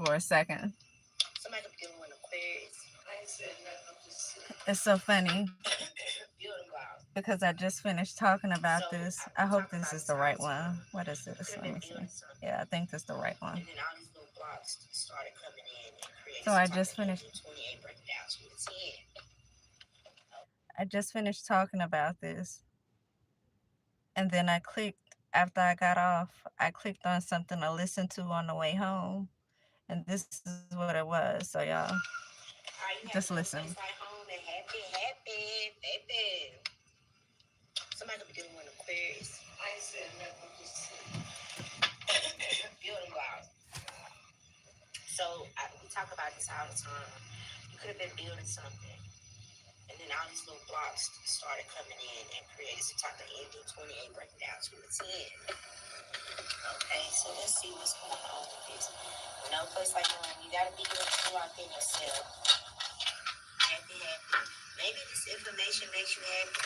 for a second. Somebody could be dealing with Aquarius. It's so funny because I just finished talking about this. I hope this is the right one. What is this? Let me see. Yeah, I think this is the right one. And then all these little blocks started coming in and creating. So I just finished. 28 break it down to a 10. I just finished talking about this, and then I clicked after I got off. I clicked on something to listen to on the way home, and this is what it was. So y'all, just listen. Like home and happy, baby. Somebody could be dealing with Aquarius. I ain't said nothing. I'm just building blocks. So we talk about this all the time. You could have been building something, and then all these little blocks started coming in and created some type of ending. 28 breaking down to a 10. Okay, so let's see what's going on with this. No place like home. You gotta be able to lock in yourself. Happy. Maybe this information makes you happy.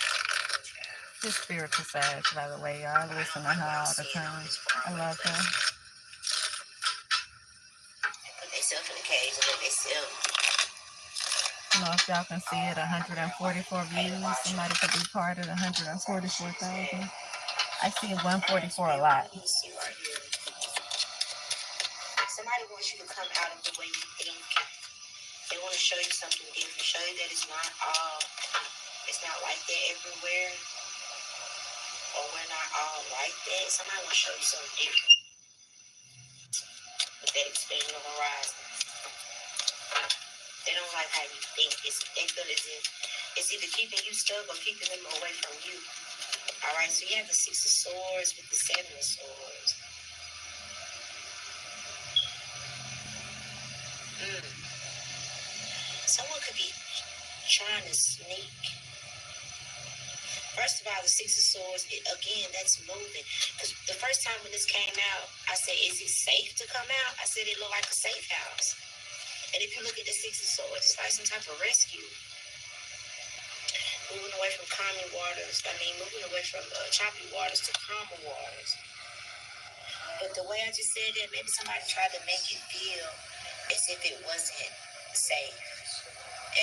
This spiritual side, by the way, y'all. I listen to her all the time. I love her. They put themselves in the cage and let themselves. I don't know if y'all can see it, 144 views. Somebody could be part of 144,000. I see 144 a lot. Somebody wants you to come out of the way you think. They want to show you something different. Show you that it's not like that everywhere. Or we're not all like that. Somebody want to show you something different. With that expanding on the horizon. They don't like how you think. They feel as if it's either keeping you stuck or keeping them away from you. Alright, so you have the 6 of Swords with the 7 of Swords. Someone could be trying to sneak. First of all, the 6 of Swords, again, that's moving. Because the first time when this came out, I said, is it safe to come out? I said, it looked like a safe house. And if you look at the 6 of Swords, it's like some type of rescue. Moving away from calming waters. Moving away from choppy waters to calmer waters. But the way I just said that, maybe somebody tried to make it feel as if it wasn't safe.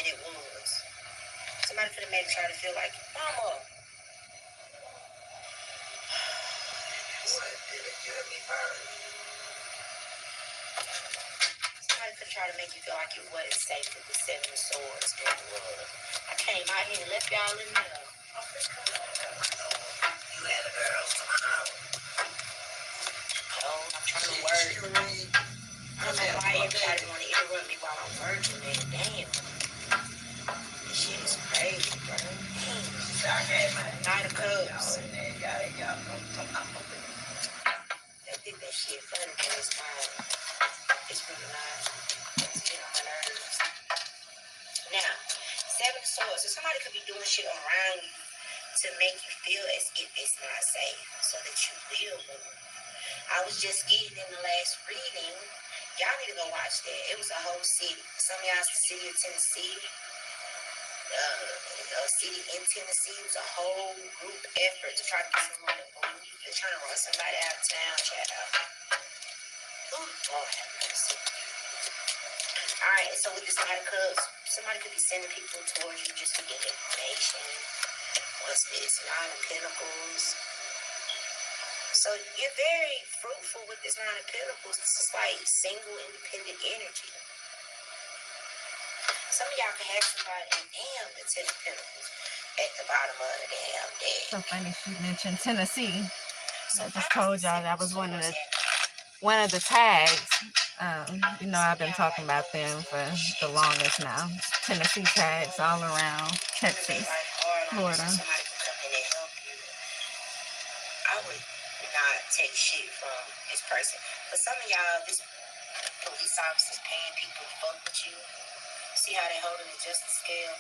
And it was. Somebody could have made it try to feel like, Mama. Somebody could try to make you feel like it wasn't safe with the 7 of Swords. I came out here and left y'all in there. You had a girl tomorrow. Oh, I'm trying to work. I don't know why everybody want to interrupt me while I'm working, man. Damn. This shit is crazy, bro. Nine of Cups. They think that shit funny, but it's not. It's really not. It's getting on my nerves. Now, 7 of Swords. So somebody could be doing shit around you to make you feel as if it's not safe, so that you will move. I was just getting in the last reading. Y'all need to go watch that. It was a whole city. Some of y'all's the city of Tennessee. A city in Tennessee. It was a whole group effort to try to get someone to move. They're trying to run somebody out of town, child. Ooh, Lord have mercy. Alright, so with this Knight of Cups, somebody could be sending people towards you just to get information. What's this? 9 of Pentacles. So you're very fruitful with this 9 of Pentacles. This is like single, independent energy. Some of y'all can have somebody, and damn, the 10 of Pentacles at the bottom of the damn deck. So funny she mentioned Tennessee. I just told y'all that was one of the tags. I've been talking about them for the longest now. Tennessee tags all around Texas, Florida. I would not take shit from this person. But some of y'all, this police officers paying people to fuck with you. See how they holding the justice scale?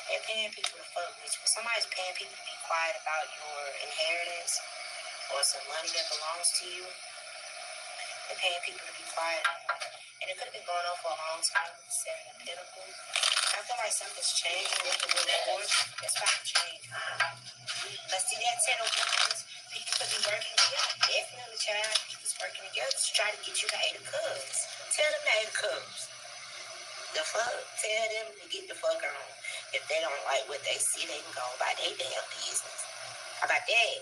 They're paying people to fuck with you. But somebody's paying people to be quiet about your inheritance or some money that belongs to you. They're paying people to be quiet. And it could have been going on for a long time with the 7 of Pentacles. I feel like something's changing with the reward. It's about to change. But see that 10 of Pentacles? People could be working together. Definitely, child. People's working together to try to get you to A the Cubs. Tell them to A the Cubs. The fuck? Tell them to get the fuck on. If they don't like what they see, they can go about their damn business. How about that?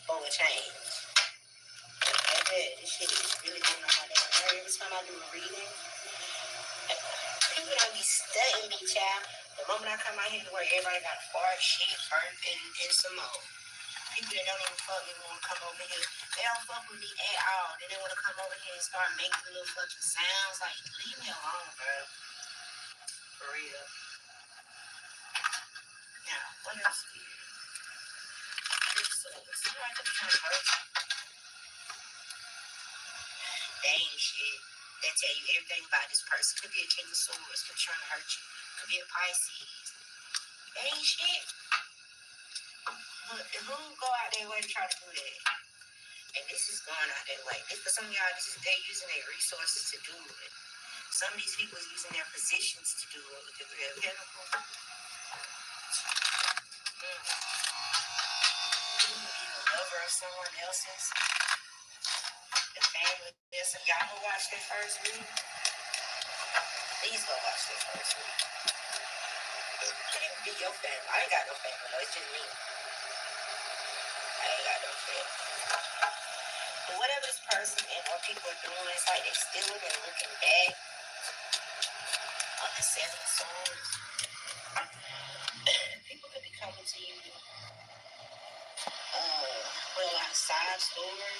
For a change. Okay, this shit is really getting on my damn nerves. Every time I do a reading, people don't be studying me, child. The moment I come out here to work, everybody got fart, shit, burp, and some more. People that don't even fuck me want to come over here. They don't fuck with me at all. Then they want to come over here and start making little fucking sounds. Like, leave me alone, bro. For real. Now, what else do you? Somebody could be trying to hurt you. They ain't shit. They tell you everything about this person. Could be a King of Swords. Could be trying to hurt you. Could be a Pisces. They ain't shit. But who go out their way to try to do that? And this is going out their way. For some of y'all, they're using their resources to do it. Some of these people are using their positions to do it with the real pinnacle. People be the lover of someone else's. The family. Yes, if y'all go watch their first read, please go watch their first read. It can't be your family. I ain't got no family. No, it's just me. I ain't got no family. But whatever this person and what people are doing, it's like they're stealing and looking back on the 7 Swords. People could be coming to you with a lot of side story.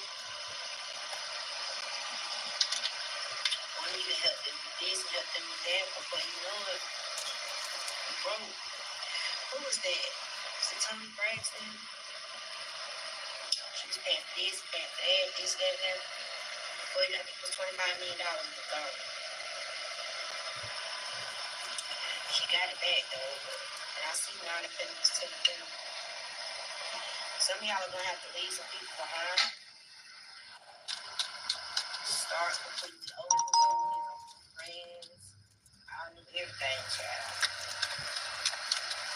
Want you to help them with this, help them with that. Before you know it, you broke. Who was that? Was it Tony Braxton? She was paying for this, paying for that, this, that, and that. Before you know, I think it was $25 million was gone. She got it back though. And I see now the pennies to the penny. Some of y'all are gonna have to leave some people behind. Start completely over, friends, all new everything, child.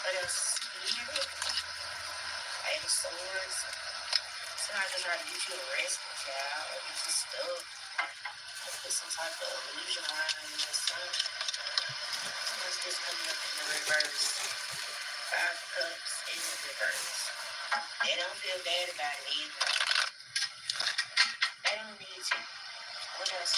What else? You hear me? Eight of Swords. Somebody's gonna try to get you arrested, child, or get you stuck. Or put some type of illusion around you or something. What's this coming up in the reverse? 5 of Cups in the reverse. They don't feel bad about it either. They don't need to. What else?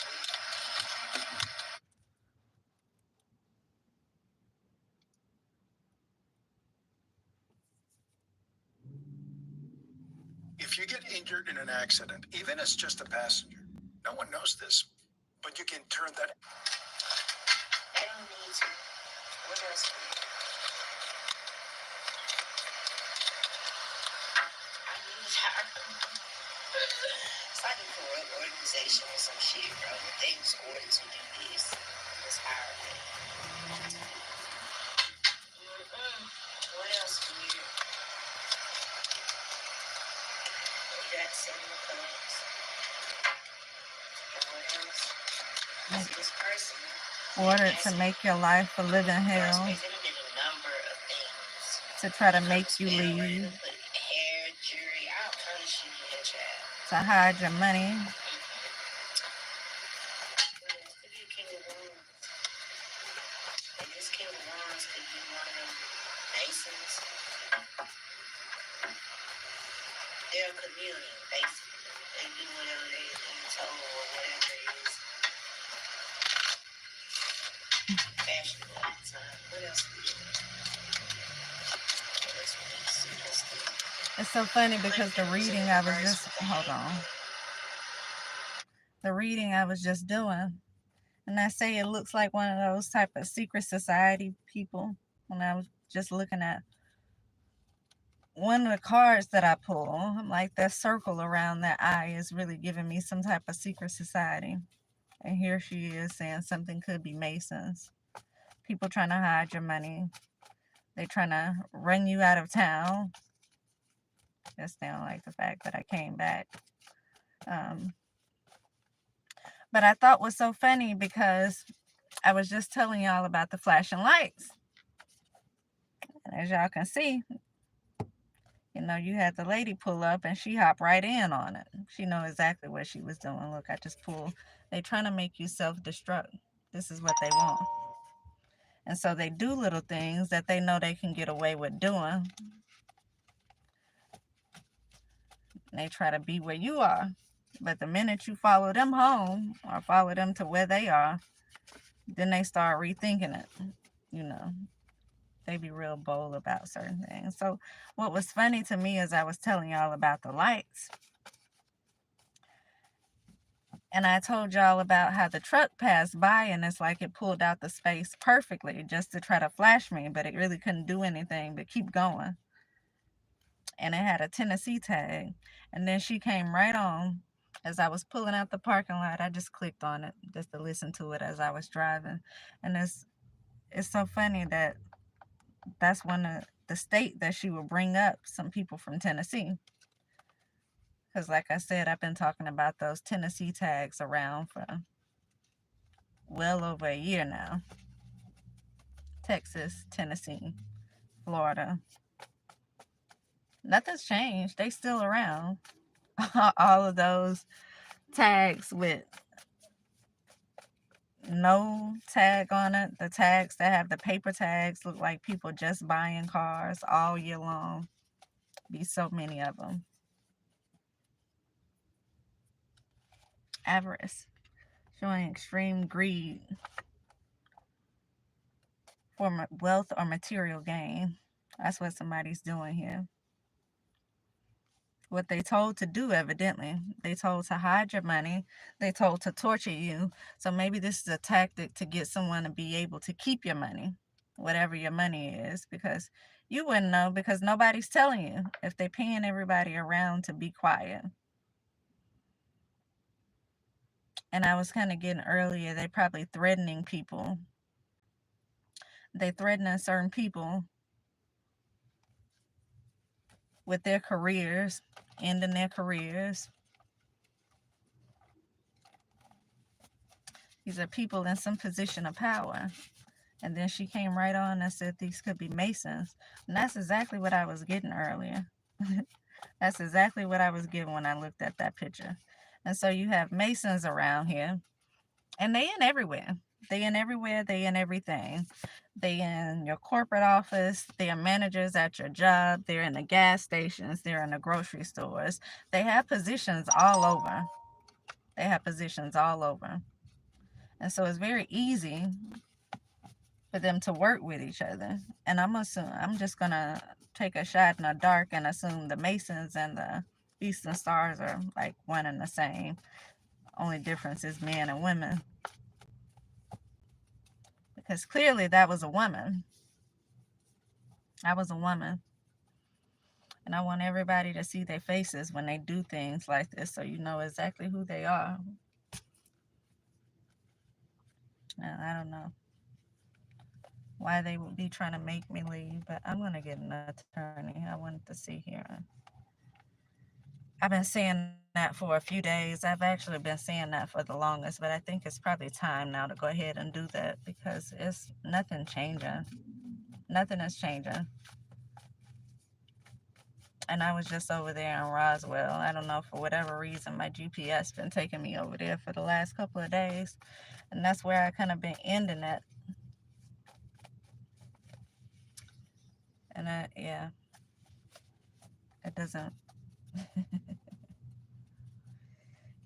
If you get injured in an accident, even as just a passenger, no one knows this, but you can turn that. They don't need to. What else? It's like a corrupt organization or some shit, bro. They was ordered to do this. It's hired. What else weird? You got 7 of Cups. And what else? See this person. Ordered to make your life a living hell, There's been a number of things. to try to make you leave, Hair, jewelry, all kind of shit in your child. to hide your money. Could be a King of Wands. And this King of Wands could be one of them Masons. They're a chameleon, basically. They do whatever they're told or whatever it is. Fashionable at the time. What else we do? What else we see? It's so funny because the reading I was just, hold on. The reading I was just doing, and I say it looks like one of those type of secret society people when I was just looking at one of the cards that I pull. I'm like, that circle around that eye is really giving me some type of secret society. And here she is saying something could be Masons. People trying to hide your money. They trying to run you out of town. Just don't like the fact that I came back. But I thought was so funny because I was just telling y'all about the flashing lights. And as y'all can see, You know, you had the lady pull up and she hopped right in on it. She know exactly what she was doing. Look, I just pulled. They trying to make you self-destruct. This is what they want. And so they do little things that they know they can get away with doing. And they try to be where you are. But the minute you follow them home or follow them to where they are, then they start rethinking it. You know, they be real bold about certain things. So what was funny to me is I was telling y'all about the lights. And I told y'all about how the truck passed by and it's like it pulled out the space perfectly just to try to flash me, but it really couldn't do anything but keep going. And it had a Tennessee tag. And then she came right on. As I was pulling out the parking lot, I just clicked on it just to listen to it as I was driving. And it's so funny that that's one of the state that she would bring up some people from Tennessee. Because like I said, I've been talking about those Tennessee tags around for well over a year now. Texas, Tennessee, Florida. Nothing's changed. They still around. All of those tags with no tag on it. The tags that have the paper tags look like people just buying cars all year long. Be so many of them. Avarice, showing extreme greed for wealth or material gain. That's what somebody's doing here. What they told to do, evidently. They told to hide your money. They told to torture you. So maybe this is a tactic to get someone to be able to keep your money, whatever your money is, because you wouldn't know because nobody's telling you if they're paying everybody around to be quiet. And I was kind of getting earlier, they're probably threatening people. They threatening certain people with their careers, ending their careers. These are people in some position of power. And then she came right on and said these could be Masons. And that's exactly what I was getting earlier. That's exactly what I was getting when I looked at that picture. And so you have Masons around here. And they in everywhere. They in everywhere. They in everything. They in your corporate office. They are managers at your job. They're in the gas stations. They're in the grocery stores. They have positions all over. They have positions all over. And so it's very easy for them to work with each other. And I'm just gonna take a shot in the dark and assume the Masons and the Eastern Stars are like one and the same. Only difference is men and women. Because clearly that was a woman. I was a woman. And I want everybody to see their faces when they do things like this so you know exactly who they are. And I don't know why they would be trying to make me leave, but I'm going to get an attorney. I wanted to see here. I've been saying that for a few days. I've actually been saying that for the longest, but I think it's probably time now to go ahead and do that because it's nothing changing. Nothing is changing. And I was just over there in Roswell. I don't know, for whatever reason, my GPS been taking me over there for the last couple of days. And that's where I kind of been ending it. And yeah, it doesn't,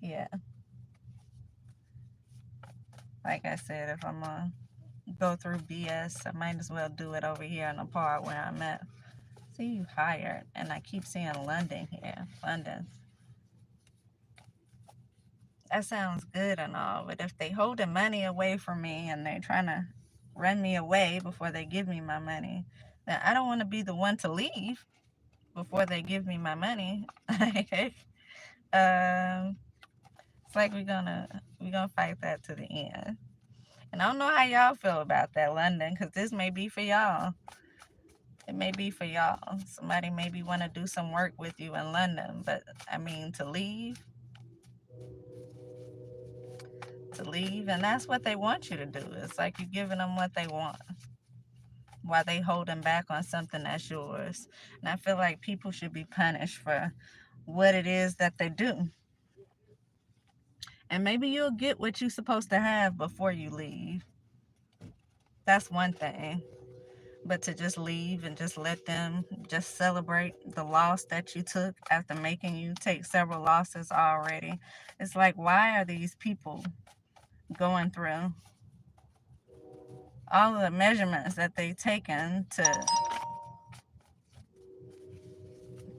yeah. Like I said, if I'm going to go through BS, I might as well do it over here in the part where I'm at. See, you hired. And I keep seeing London here. London. That sounds good and all, but if they holding money away from me and they're trying to run me away before they give me my money, then I don't want to be the one to leave before they give me my money. It's like we're gonna fight that to the end. And I don't know how y'all feel about that, London, because this may be for y'all. It may be for y'all. Somebody maybe want to do some work with you in London, but I mean to leave, and that's what they want you to do. It's like you're giving them what they want. while they holding back on something that's yours. And I feel like people should be punished for what it is that they do. And maybe you'll get what you're supposed to have before you leave. That's one thing. But to just leave and just let them just celebrate the loss that you took after making you take several losses already. It's like, why are these people going through all of the measurements that they've taken to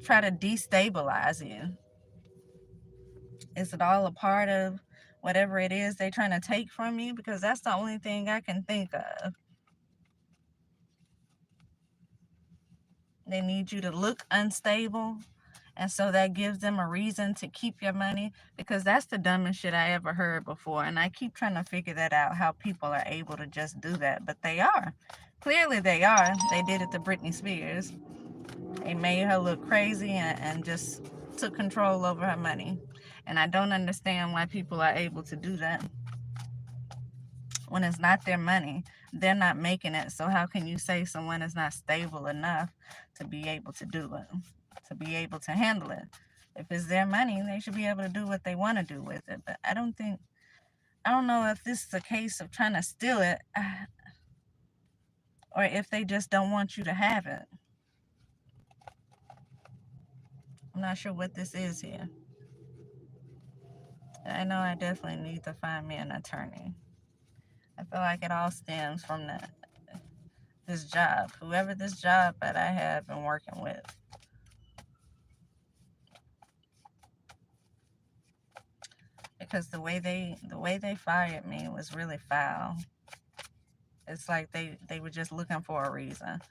try to destabilize you? Is it all a part of whatever it is they're trying to take from you? Because that's the only thing I can think of. They need you to look unstable. And so that gives them a reason to keep your money, because that's the dumbest shit I ever heard before. And I keep trying to figure that out, how people are able to just do that. But they are. Clearly they are. They did it to Britney Spears. They made her look crazy and just took control over her money. And I don't understand why people are able to do that when it's not their money. They're not making it. So how can you say someone is not stable enough to be able to do it, to be able to handle it? If it's their money, they should be able to do what they want to do with it. But I don't know if this is a case of trying to steal it, or if they just don't want you to have it. I'm not sure what this is here. I know I definitely need to find me an attorney. I feel like it all stems from this job, whoever this job that I have been working with. Because the way they fired me was really foul. It's like they were just looking for a reason.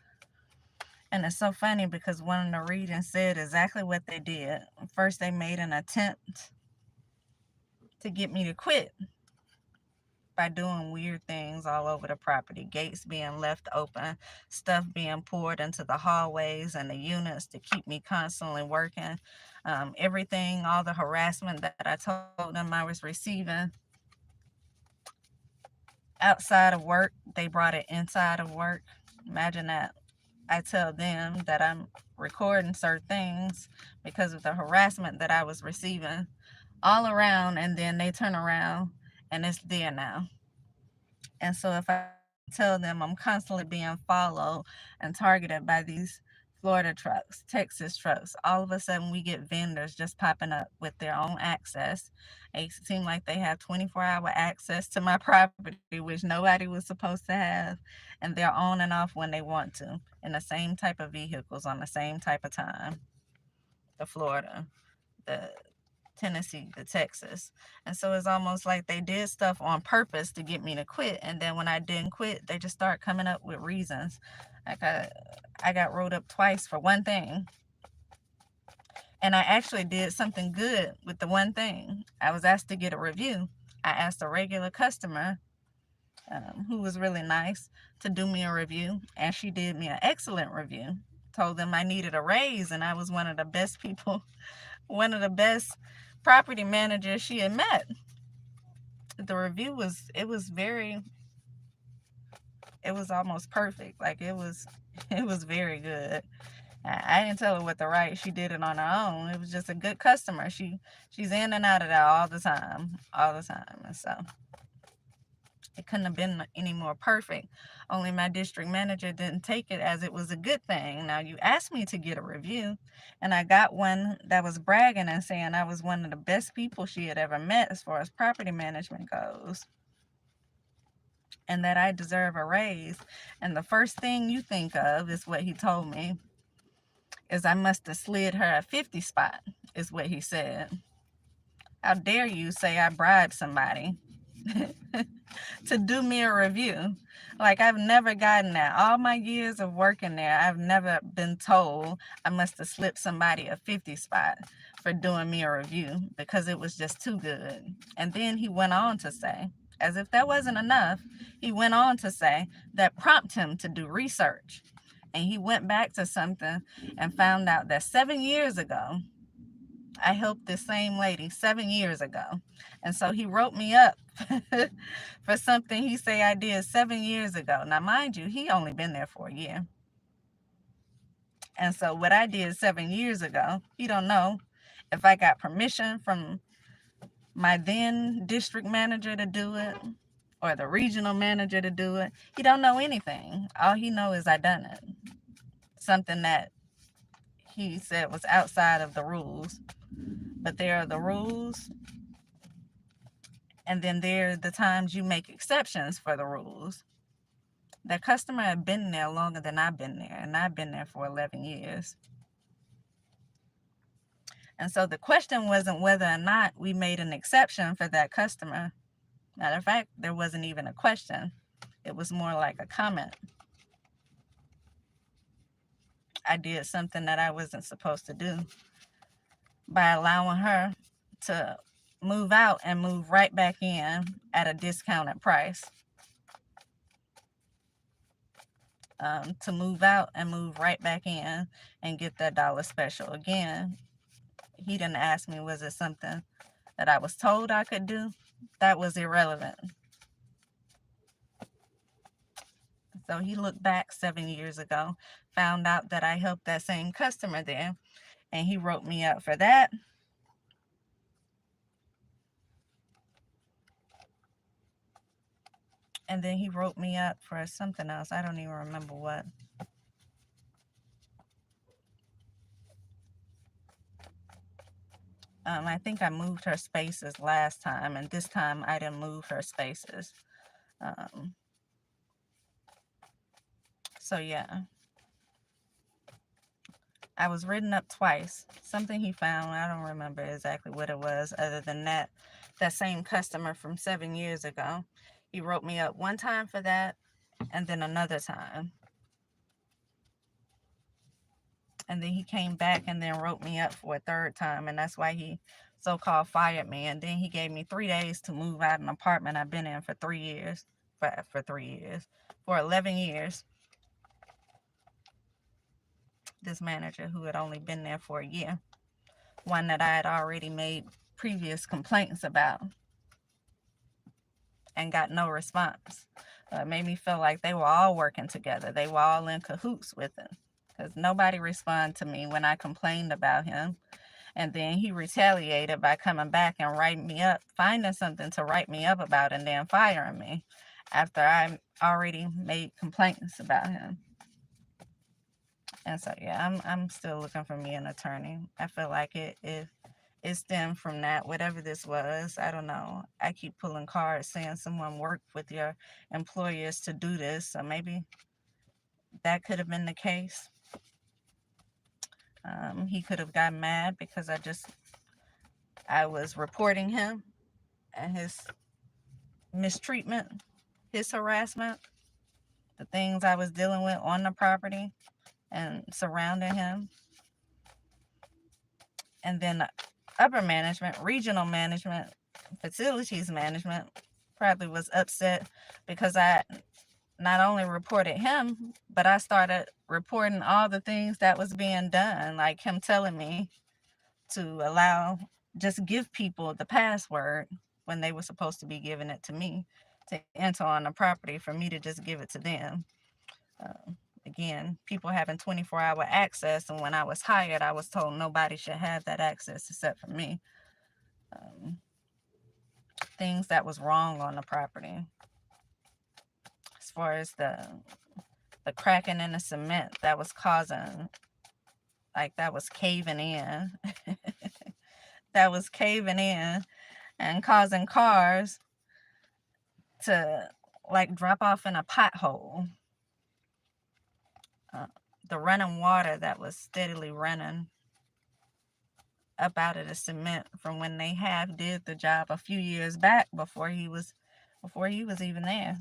And it's so funny because one of the readings said exactly what they did. First, they made an attempt to get me to quit by doing weird things all over the property. Gates being left open, stuff being poured into the hallways and the units to keep me constantly working. Everything, all the harassment that I told them I was receiving outside of work, they brought it inside of work. Imagine that. I tell them that I'm recording certain things because of the harassment that I was receiving all around, and then they turn around and it's there now. And so if I tell them I'm constantly being followed and targeted by these Florida trucks, Texas trucks, all of a sudden we get vendors just popping up with their own access. It seems like they have 24-hour access to my property, which nobody was supposed to have. And they're on and off when they want to, in the same type of vehicles on the same type of time. The Florida, the Tennessee, the Texas. And so it's almost like they did stuff on purpose to get me to quit. And then when I didn't quit, they just start coming up with reasons. Like I got wrote up twice for one thing. And I actually did something good with the one thing. I was asked to get a review. I asked a regular customer who was really nice to do me a review. And she did me an excellent review. Told them I needed a raise, and I was one of the best people, one of the best property managers she had met. The review was almost perfect. Like it was very good. I didn't tell her what to write. She did it on her own. It was just a good customer. She's in and out of there all the time. And so it couldn't have been any more perfect. Only my district manager didn't take it as it was a good thing. Now, you asked me to get a review, and I got one that was bragging and saying I was one of the best people she had ever met as far as property management goes, and that I deserve a raise. And the first thing you think of is what he told me, is I must have slid her a 50 spot, is what he said. How dare you say I bribed somebody to do me a review? Like, I've never gotten that. All my years of working there, I've never been told I must have slipped somebody a 50 spot for doing me a review, because it was just too good. And then he went on to say, as if that wasn't enough, he went on to say that prompted him to do research. And he went back to something and found out that 7 years ago, I helped this same lady 7 years ago. And so he wrote me up for something he say I did 7 years ago. Now, mind you, he only been there for a year. And so what I did 7 years ago, he don't know if I got permission from my then district manager to do it or the regional manager to do it. He don't know anything. All he know is I done it. Something that he said was outside of the rules. But there are the rules, and then there are the times you make exceptions for the rules. The customer had been there longer than I've been there, and I've been there for 11 years. And so the question wasn't whether or not we made an exception for that customer. Matter of fact, there wasn't even a question. It was more like a comment. I did something that I wasn't supposed to do by allowing her to move out and move right back in at a discounted price. To move out and move right back in and get that dollar special. Again, he didn't ask me, was it something that I was told I could do? That was irrelevant. So he looked back 7 years ago, found out that I helped that same customer there, and he wrote me up for that. And then he wrote me up for something else. I don't even remember what. I think I moved her spaces last time, and this time I didn't move her spaces. So yeah, I was written up twice. Something he found, I don't remember exactly what it was, other than that same customer from 7 years ago. He wrote me up one time for that, and then another time. And then he came back and then wrote me up for a third time, and that's why he so-called fired me. And then he gave me 3 days to move out of an apartment I've been in for 3 years. For 3 years. For 11 years. This manager who had only been there for a year. One that I had already made previous complaints about and got no response. It made me feel like they were all working together. They were all in cahoots with him, because nobody responded to me when I complained about him. And then he retaliated by coming back and writing me up, finding something to write me up about, and then firing me after I already made complaints about him. And so, yeah, I'm still looking for me an attorney. I feel like it stemmed from that, whatever this was. I don't know. I keep pulling cards saying someone worked with your employers to do this. So maybe that could have been the case. He could have gotten mad because I was reporting him and his mistreatment, his harassment, the things I was dealing with on the property and surrounding him. And then upper management, regional management, facilities management probably was upset because I not only reported him, but I started reporting all the things that was being done, like him telling me to just give people the password when they were supposed to be giving it to me to enter on the property, for me to just give it to them. Again, people having 24-hour access, and when I was hired, I was told nobody should have that access except for me. Things that was wrong on the property, as far as the cracking in the cement that was causing, like that was caving in, that was caving in and causing cars to like drop off in a pothole. The running water that was steadily running up out of the cement from when they did the job a few years back before he was even there.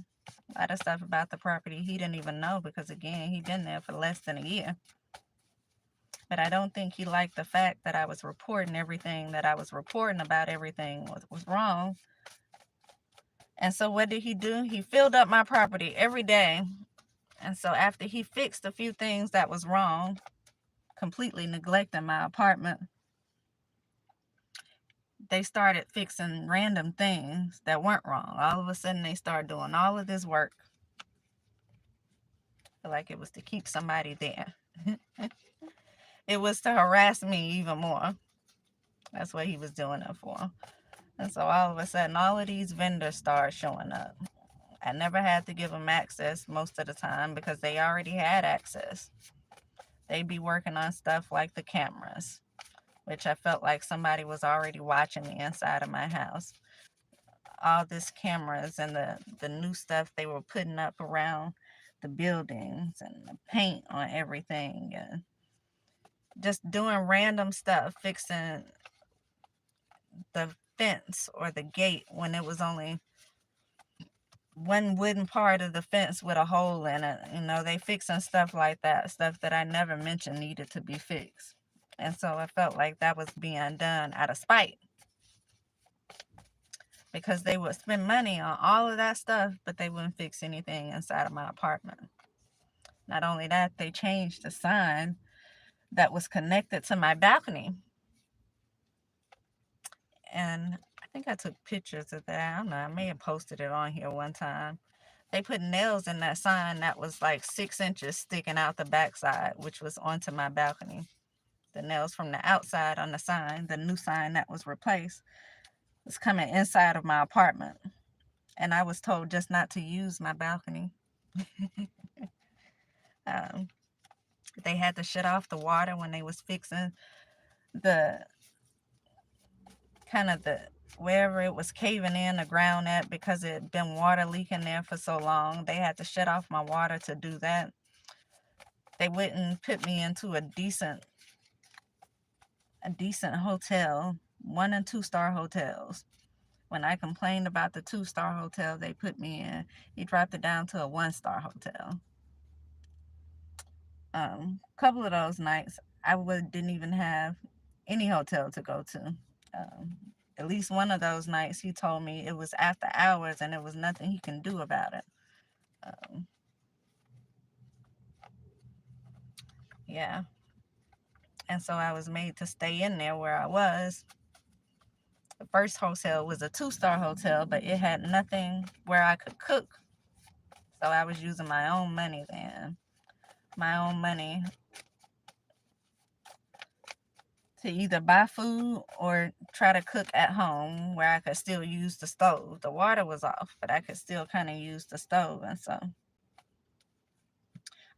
A lot of stuff about the property he didn't even know, because again, he'd been there for less than a year. But I don't think he liked the fact that I was reporting everything that I was reporting about everything was wrong. And so what did he do? He filled up my property every day. And so after he fixed a few things that was wrong, completely neglecting my apartment, they started fixing random things that weren't wrong. All of a sudden, they started doing all of this work. Like it was to keep somebody there. It was to harass me even more. That's what he was doing it for. And so all of a sudden, all of these vendors started showing up. I never had to give them access most of the time because they already had access. They'd be working on stuff like the cameras, which I felt like somebody was already watching me inside of my house. All these cameras and the new stuff they were putting up around the buildings and the paint on everything and just doing random stuff, fixing the fence or the gate when it was only one wooden part of the fence with a hole in it. You know, they fixing stuff like that, stuff that I never mentioned needed to be fixed. And so I felt like that was being done out of spite because they would spend money on all of that stuff, but they wouldn't fix anything inside of my apartment. Not only that, they changed the sign that was connected to my balcony. And I think I took pictures of that. I don't know, I may have posted it on here one time. They put nails in that sign that was like 6 inches sticking out the backside, which was onto my balcony. The nails from the outside on the sign, the new sign that was replaced, was coming inside of my apartment. And I was told just not to use my balcony. They had to shut off the water when they was fixing the kind of the wherever it was caving in the ground at because it had been water leaking there for so long. They had to shut off my water to do that. They wouldn't put me into a decent hotel, 1 and 2 star hotels. When I complained about the 2-star hotel they put me in, he dropped it down to a 1-star hotel. Couple of those nights, I didn't even have any hotel to go to. At least one of those nights, he told me it was after hours and there was nothing he can do about it. Yeah. And so I was made to stay in there where I was. The first hotel was a 2-star hotel, but it had nothing where I could cook. So I was using my own money then. My own money to either buy food or try to cook at home where I could still use the stove. The water was off, but I could still kind of use the stove. And so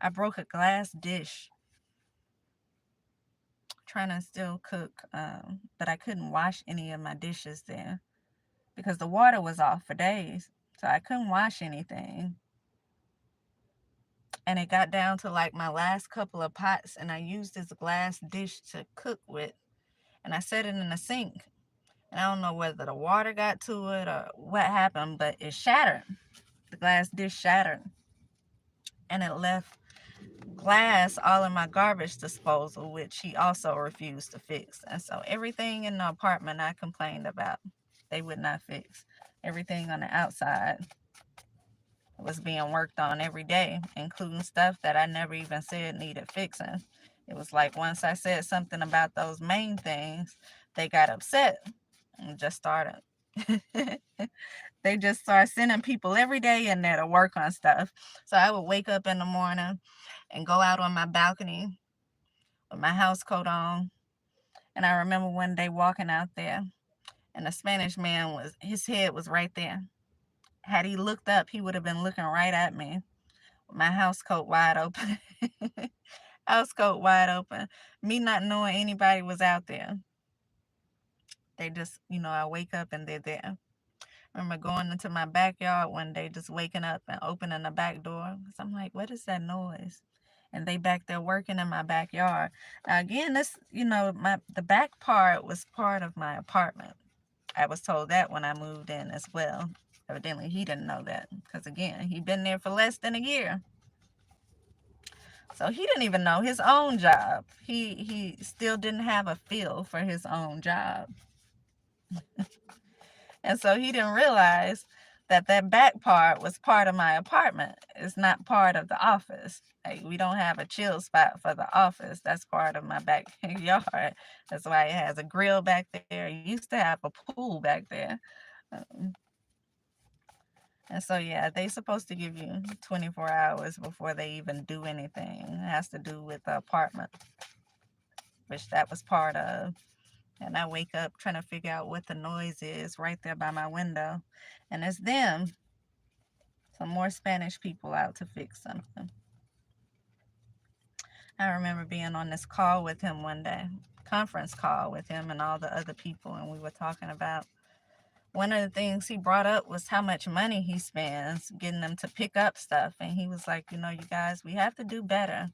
I broke a glass dish trying to still cook, but I couldn't wash any of my dishes there because the water was off for days. So I couldn't wash anything. And it got down to like my last couple of pots, and I used this glass dish to cook with. And I set it in the sink. And I don't know whether the water got to it or what happened, but it shattered. The glass dish shattered. And it left glass all in my garbage disposal, which he also refused to fix. And so everything in the apartment I complained about, they would not fix. Everything on the outside was being worked on every day, including stuff that I never even said needed fixing. It was like once I said something about those main things, they got upset and just started. They just started sending people every day in there to work on stuff. So I would wake up in the morning and go out on my balcony with my house coat on. And I remember one day walking out there, and the Spanish man his head was right there. Had he looked up, he would have been looking right at me with my house coat wide open. House coat wide open. Me not knowing anybody was out there. They just, I wake up and they're there. I remember going into my backyard one day, just waking up and opening the back door. So I'm like, what is that noise? And they back there working in my backyard. Now again, this, the back part was part of my apartment. I was told that when I moved in as well. Evidently, he didn't know that because, again, he'd been there for less than a year. So he didn't even know his own job. He still didn't have a feel for his own job. And so he didn't realize that back part was part of my apartment. It's not part of the office. Like, we don't have a chill spot for the office. That's part of my backyard. That's why it has a grill back there. It used to have a pool back there. Um, and so, yeah, they supposed to give you 24 hours before they even do anything. It has to do with the apartment, which that was part of. And I wake up trying to figure out what the noise is right there by my window. And it's them, some more Spanish people out to fix something. I remember being on this call with him one day, conference call with him and all the other people, and we were talking about one of the things he brought up was how much money he spends getting them to pick up stuff. And he was like, you guys, we have to do better.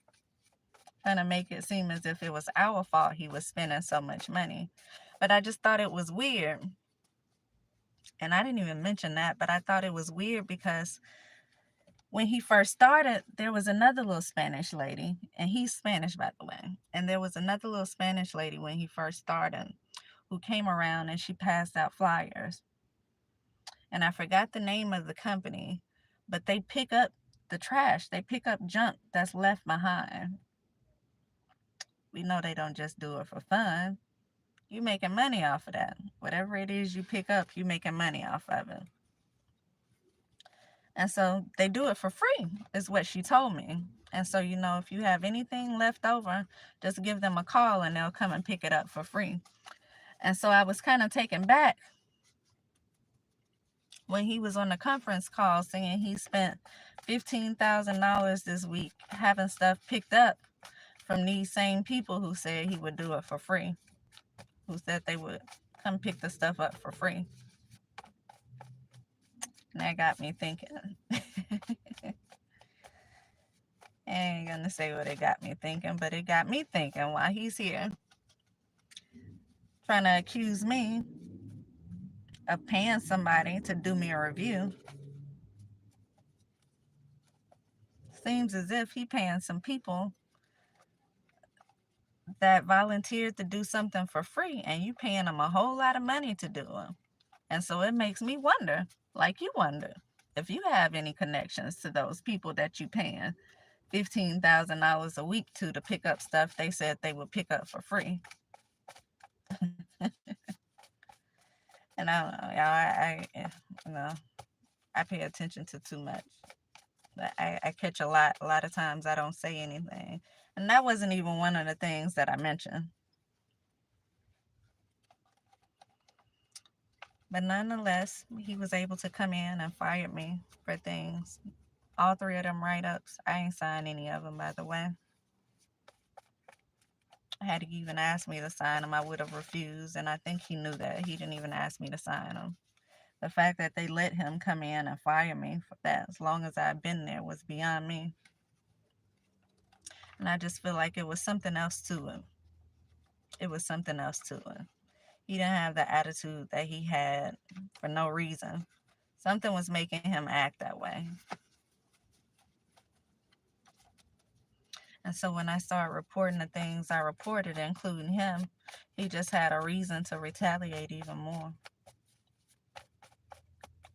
Trying to make it seem as if it was our fault he was spending so much money. But I just thought it was weird. And I didn't even mention that, but I thought it was weird because when he first started, there was another little Spanish lady, and he's Spanish, by the way. And there was another little Spanish lady when he first started who came around and she passed out flyers. And I forgot the name of the company, but they pick up the trash. They pick up junk that's left behind. We know they don't just do it for fun. You making money off of that. Whatever it is you pick up, you making money off of it. And so they do it for free, is what she told me. And so, if you have anything left over, just give them a call and they'll come and pick it up for free. And so I was kind of taken back when he was on the conference call saying he spent $15,000 this week having stuff picked up from these same people who said he would do it for free, who said they would come pick the stuff up for free. And that got me thinking. I ain't gonna say what it got me thinking, but it got me thinking while he's here trying to accuse me of paying somebody to do me a review. Seems as if he paying some people that volunteered to do something for free, and you paying them a whole lot of money to do them. And so it makes me wonder, like you wonder, if you have any connections to those people that you paying $15,000 a week to pick up stuff they said they would pick up for free. And I don't know, y'all, I pay attention to too much. I catch a lot of times I don't say anything. And that wasn't even one of the things that I mentioned. But nonetheless, he was able to come in and fire me for things. All 3 of them write-ups. I ain't signed any of them, by the way. Had he even asked me to sign them, I would have refused. And I think he knew that. He didn't even ask me to sign them. The fact that they let him come in and fire me for that, as long as I've been there, was beyond me. And I just feel like it was something else to him. It was something else to him. He didn't have the attitude that he had for no reason. Something was making him act that way. And so when I started reporting the things I reported, including him, he just had a reason to retaliate even more.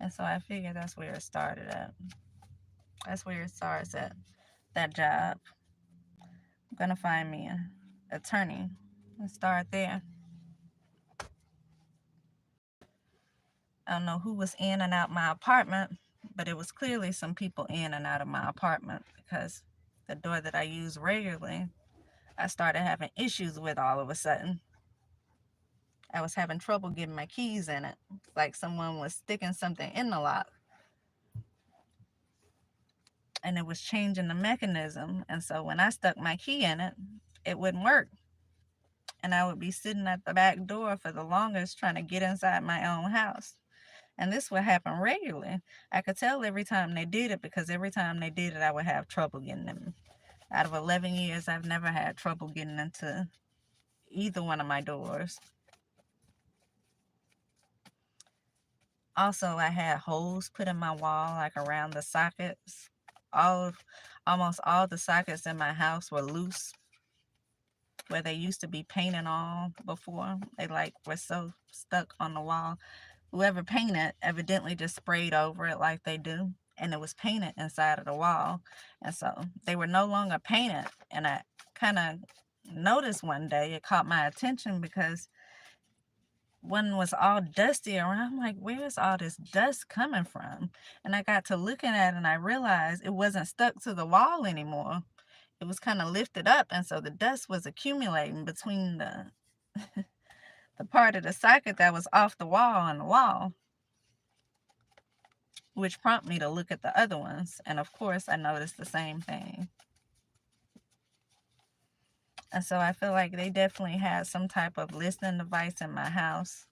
And so I figured that's where it started at. That's where it starts at, that job. I'm going to find me an attorney and start there. I don't know who was in and out my apartment, but it was clearly some people in and out of my apartment, because the door that I use regularly, I started having issues with all of a sudden. I was having trouble getting my keys in it, like someone was sticking something in the lock. And it was changing the mechanism. And so when I stuck my key in it, it wouldn't work. And I would be sitting at the back door for the longest trying to get inside my own house. And this would happen regularly. I could tell every time they did it, because every time they did it, I would have trouble getting them. Out of 11 years, I've never had trouble getting into either one of my doors. Also, I had holes put in my wall, like around the sockets. Almost all the sockets in my house were loose, where they used to be painted on before. They were so stuck on the wall. whoever painted evidently just sprayed over it like they do, and it was painted inside of the wall. And so they were no longer painted. And I kind of noticed one day, it caught my attention because one was all dusty around. I'm like, where's all this dust coming from? And I got to looking at it and I realized it wasn't stuck to the wall anymore. It was kind of lifted up, and so the dust was accumulating between the part of the socket that was off the wall and the wall, which prompted me to look at the other ones. And of course, I noticed the same thing. And so I feel like they definitely had some type of listening device in my house,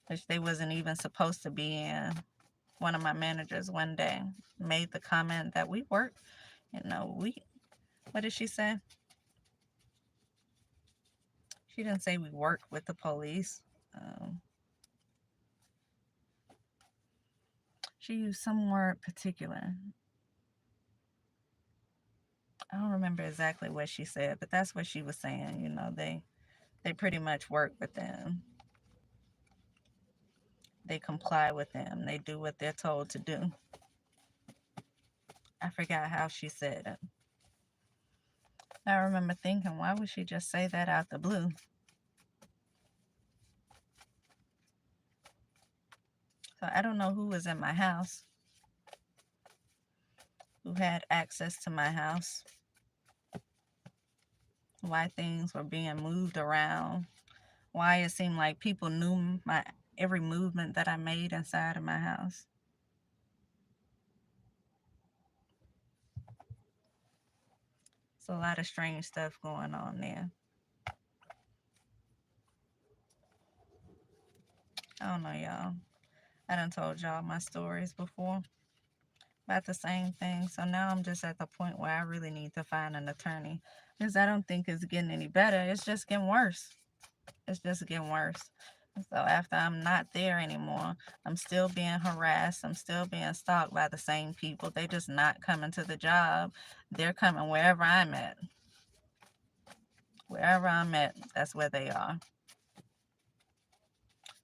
which they wasn't even supposed to be in. One of my managers one day made the comment that we work, what did she say? She didn't say we work with the police. She used some word particular. I don't remember exactly what she said, but that's what she was saying. They pretty much work with them. They comply with them. They do what they're told to do. I forgot how she said it. I remember thinking, why would she just say that out the blue? So I don't know who was in my house, who had access to my house, why things were being moved around, why it seemed like people knew my every movement that I made inside of my house. It's a lot of strange stuff going on there. I don't know, y'all. I done told y'all my stories before about the same thing. So now I'm just at the point where I really need to find an attorney, because I don't think it's getting any better. It's just getting worse. It's just getting worse. So after I'm not there anymore, I'm still being harassed. I'm still being stalked by the same people. They just not coming to the job. They're coming wherever I'm at. Wherever I'm at, that's where they are.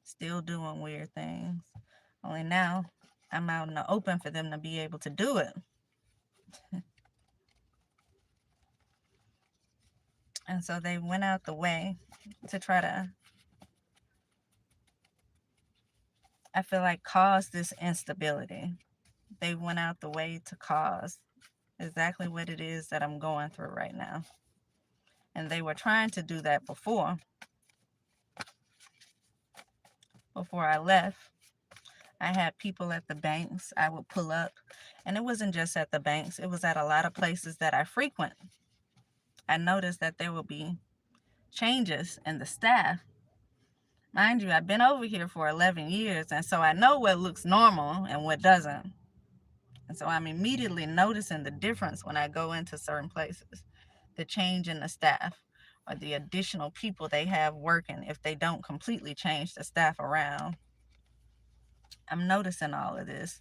Still doing weird things. Only now I'm out in the open for them to be able to do it. And so they went out the way to try to, I feel like, cause this instability. They went out the way to cause exactly what it is that I'm going through right now. And they were trying to do that before I left. I had people at the banks I would pull up, and it wasn't just at the banks. It was at a lot of places that I frequent. I noticed that there will be changes in the staff. Mind you, I've been over here for 11 years, and so I know what looks normal and what doesn't. And so I'm immediately noticing the difference when I go into certain places. The change in the staff, or the additional people they have working if they don't completely change the staff around. I'm noticing all of this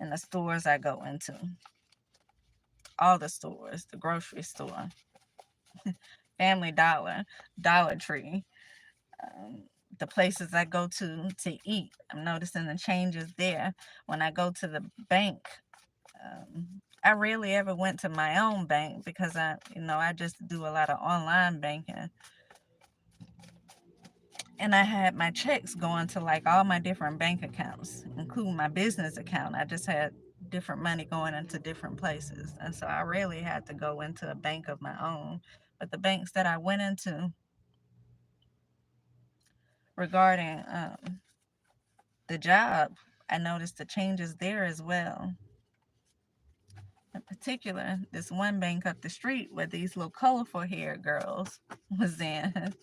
in the stores I go into. All the stores, the grocery store, Family Dollar, Dollar Tree, the places I go to eat. I'm noticing the changes there. When I go to the bank, I rarely ever went to my own bank because I just do a lot of online banking. And I had my checks going to like all my different bank accounts, including my business account. I just had different money going into different places. And so I rarely had to go into a bank of my own. But the banks that I went into regarding the job, I noticed the changes there as well. In particular, this one bank up the street where these little colorful haired girls was in.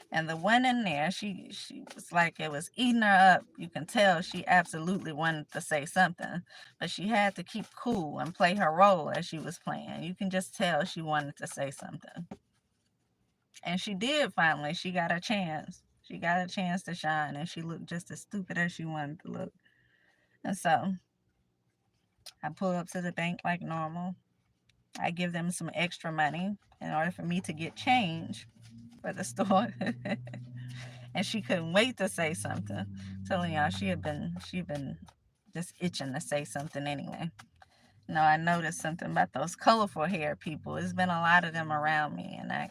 And the one in there, she was like, it was eating her up. You can tell she absolutely wanted to say something, but she had to keep cool and play her role as she was playing. You can just tell she wanted to say something. And she did finally. She got a chance. She got a chance to shine, and she looked just as stupid as she wanted to look. And so I pull up to the bank like normal. I give them some extra money in order for me to get change for the store. and she couldn't wait to say something. Telling y'all she'd been just itching to say something anyway. No, I noticed something about those colorful hair people. There's been a lot of them around me, and I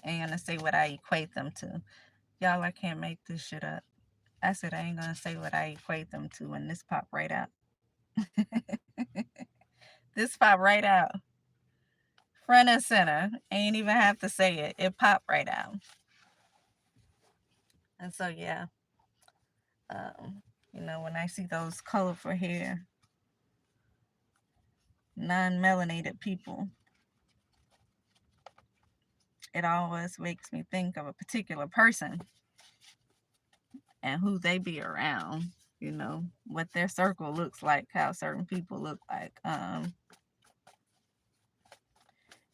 ain't gonna say what I equate them to. Y'all, I can't make this shit up. I said I ain't gonna say what I equate them to, and this popped right out. This popped right out. Front and center. Ain't even have to say it. It popped right out. And so, yeah. When I see those colorful hair, non-melanated people, it always makes me think of a particular person and who they be around, what their circle looks like, how certain people look like,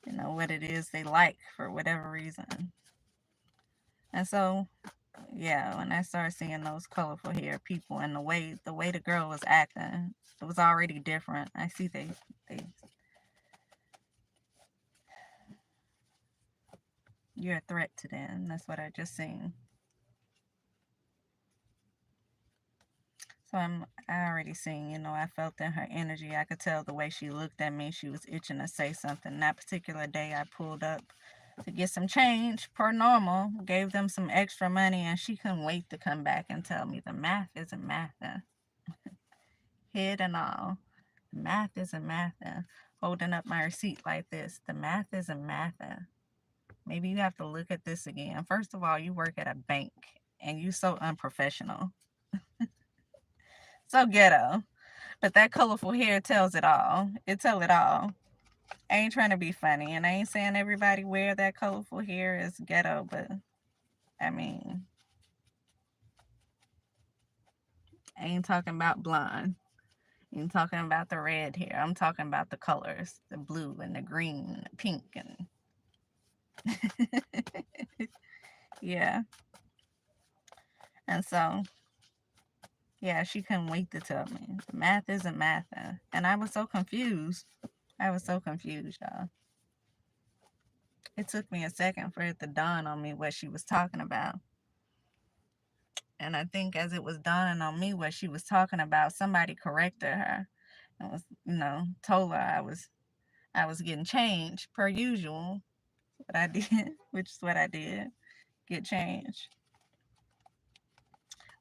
what it is they like for whatever reason. And so, yeah, when I started seeing those colorful hair people and the way the girl was acting, it was already different. I see you're a threat to them. That's what I just seen. So I already seen, I felt in her energy. I could tell the way she looked at me. She was itching to say something. That particular day I pulled up to get some change per normal, gave them some extra money, and she couldn't wait to come back and tell me the math isn't mathing. Head and all. The math isn't mathing. Holding up my receipt like this. The math isn't mathing. Maybe you have to look at this again. First of all, you work at a bank and you so unprofessional. So ghetto. But that colorful hair tells it all. It tells it all. I ain't trying to be funny, and I ain't saying everybody wear that colorful hair is ghetto, but I mean, I ain't talking about blonde. I ain't talking about the red hair. I'm talking about the colors, the blue and the green, and the pink, and yeah. And so, yeah, she couldn't wait to tell me. The math isn't mathing. And I was so confused. Y'all. It took me a second for it to dawn on me what she was talking about. And I think as it was dawning on me what she was talking about, somebody corrected her and was, told her I was getting changed per usual. What I did, which is what I did, get changed.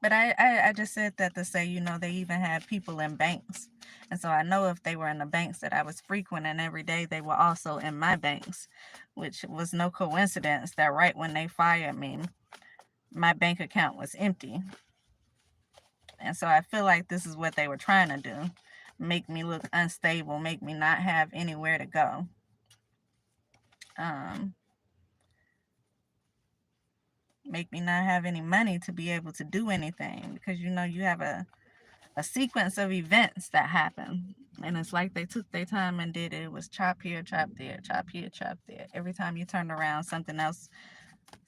But I just said that to say, they even had people in banks. And so I know if they were in the banks that I was frequenting every day, they were also in my banks, which was no coincidence that right when they fired me, my bank account was empty. And so I feel like this is what they were trying to do. Make me look unstable, make me not have anywhere to go. Make me not have any money to be able to do anything because you have a sequence of events that happen, and it's like they took their time and did it. It was chop here, chop there, chop here, chop there. Every time you turned around, something else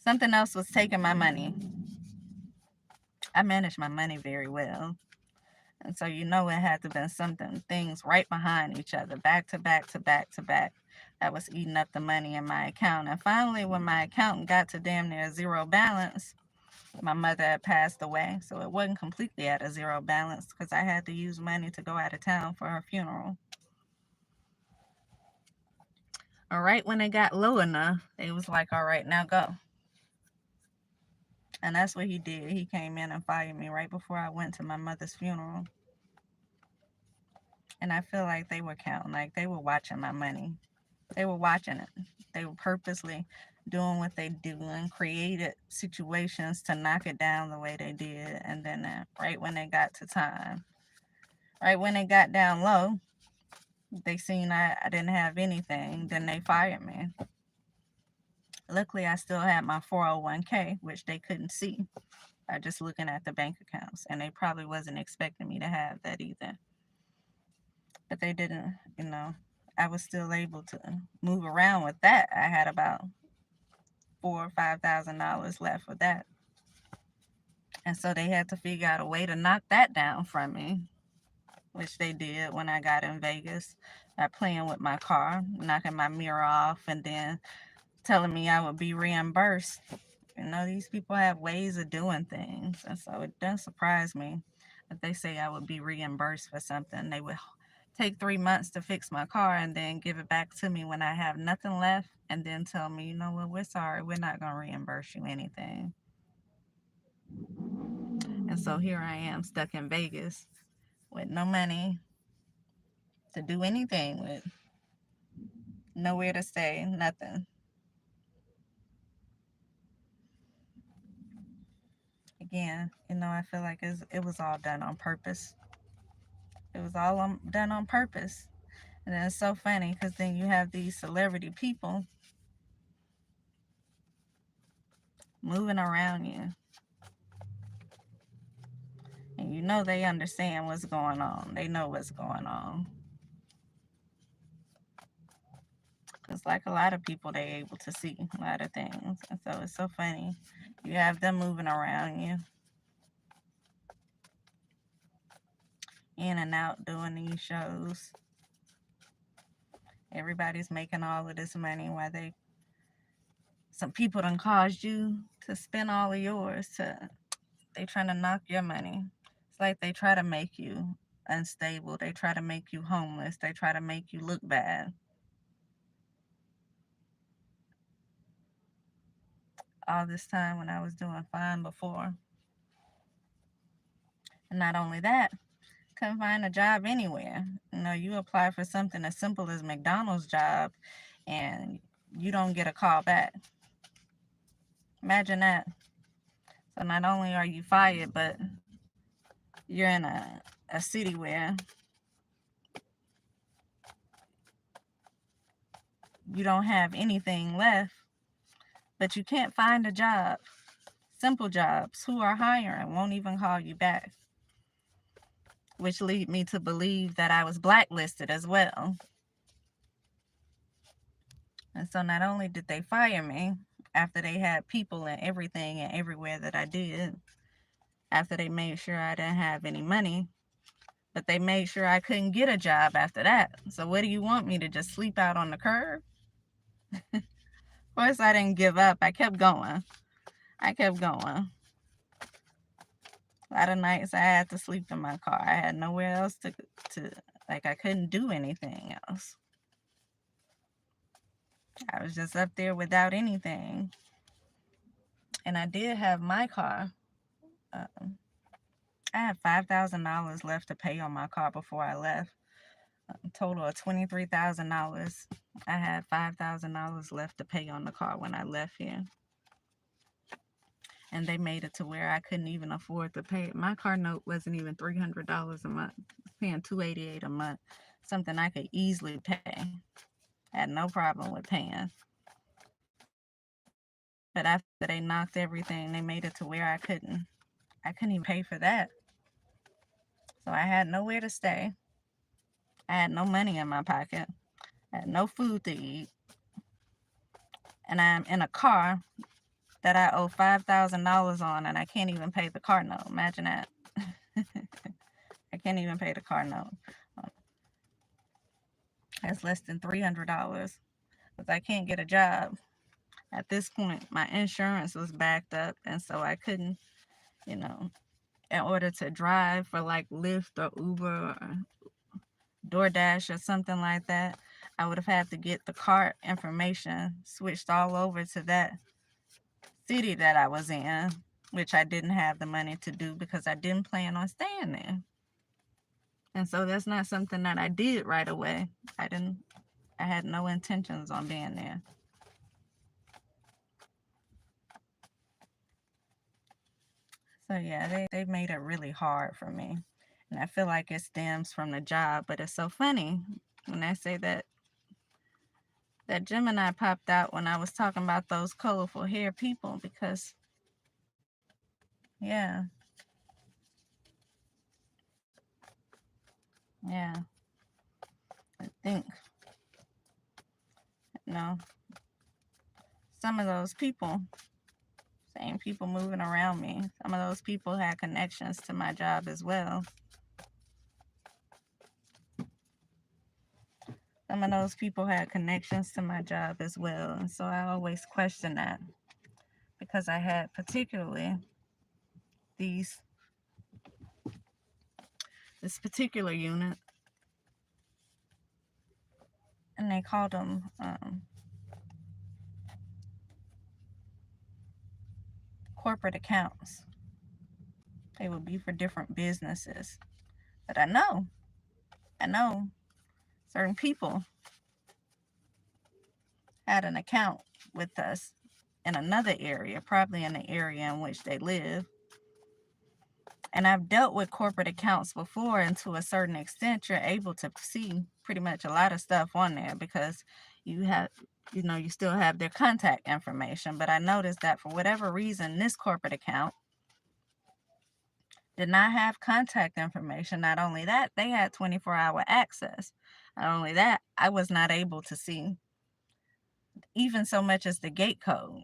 was taking my money. I managed my money very well, and so it had to been things right behind each other, back to back to back to back, that was eating up the money in my account. And finally, when my account got to damn near zero balance, my mother had passed away, so it wasn't completely at a zero balance because I had to use money to go out of town for her funeral. All right, when it got low enough, it was like, all right, now go. And that's what he did. He came in and fired me right before I went to my mother's funeral. And I feel like they were counting, like they were watching my money. They were watching it. They were purposely doing what they do and created situations to knock it down the way they did. And then right when it got to time, right when it got down low, they seen I didn't have anything, then they fired me. Luckily, I still had my 401k, which they couldn't see by just looking at the bank accounts. And they probably wasn't expecting me to have that either. But they didn't, I was still able to move around with that. I had about $4,000 or $5,000 left with that. And so they had to figure out a way to knock that down from me, which they did when I got in Vegas by playing with my car, knocking my mirror off, and then telling me I would be reimbursed These people have ways of doing things. And so it does surprise me that they say I would be reimbursed for something. They would take 3 months to fix my car and then give it back to me when I have nothing left and then tell me, you know what, we're sorry, we're not going to reimburse you anything. And so here I am stuck in Vegas with no money to do anything with, nowhere to stay, nothing. Again, I feel like it was all done on purpose. It was all done on purpose. And then it's so funny because then you have these celebrity people moving around you. And they understand what's going on. They know what's going on. It's like a lot of people, they able to see a lot of things. And so it's so funny. You have them moving around you, in and out doing these shows. Everybody's making all of this money while some people done caused you to spend all of yours. They trying to knock your money. It's like they try to make you unstable. They try to make you homeless. They try to make you look bad. All this time when I was doing fine before. And not only that, couldn't find a job anywhere. You apply for something as simple as McDonald's job and you don't get a call back. Imagine that. So not only are you fired, but you're in a city where you don't have anything left, but you can't find a job. Simple jobs. Who are hiring won't even call you back. Which lead me to believe that I was blacklisted as well. And so not only did they fire me after they had people and everything and everywhere that I did, after they made sure I didn't have any money, but they made sure I couldn't get a job after that. So what do you want me to just sleep out on the curb? Of course, I didn't give up. I kept going. A lot of nights I had to sleep in my car. I had nowhere else to like, I couldn't do anything else. I was just up there without anything. And I did have my car. I had $5,000 left to pay on my car before I left. A total of $23,000. I had $5,000 left to pay on the car when I left here. And they made it to where I couldn't even afford to pay it. My car note wasn't even $300 a month. I was paying $288 a month. Something I could easily pay. I had no problem with paying. But after they knocked everything, they made it to where I couldn't even pay for that. So I had nowhere to stay. I had no money in my pocket. I had no food to eat. And I'm in a car that I owe $5,000 on, and I can't even pay the car note. Imagine that. I can't even pay the car note. That's less than $300 because I can't get a job. At this point, my insurance was backed up, and so I couldn't, in order to drive for like Lyft or Uber or DoorDash or something like that, I would have had to get the cart information switched all over to that city that I was in, which I didn't have the money to do because I didn't plan on staying there. And so that's not something that I did right away. I had no intentions on being there. So yeah, they made it really hard for me. And I feel like it stems from the job, but it's so funny when I say that Gemini popped out when I was talking about those colorful hair people, because yeah, I think, some of those people, same people moving around me, some of those people had connections to my job as well. Some of those people had connections to my job as well. And so I always question that, because I had particularly this particular unit, and they called them corporate accounts. They would be for different businesses. But I know certain people had an account with us in another area, probably in the area in which they live. And I've dealt with corporate accounts before, and to a certain extent, you're able to see pretty much a lot of stuff on there because you have, you still have their contact information. But I noticed that for whatever reason, this corporate account did not have contact information. Not only that, they had 24-hour access. Not only that, I was not able to see even so much as the gate code.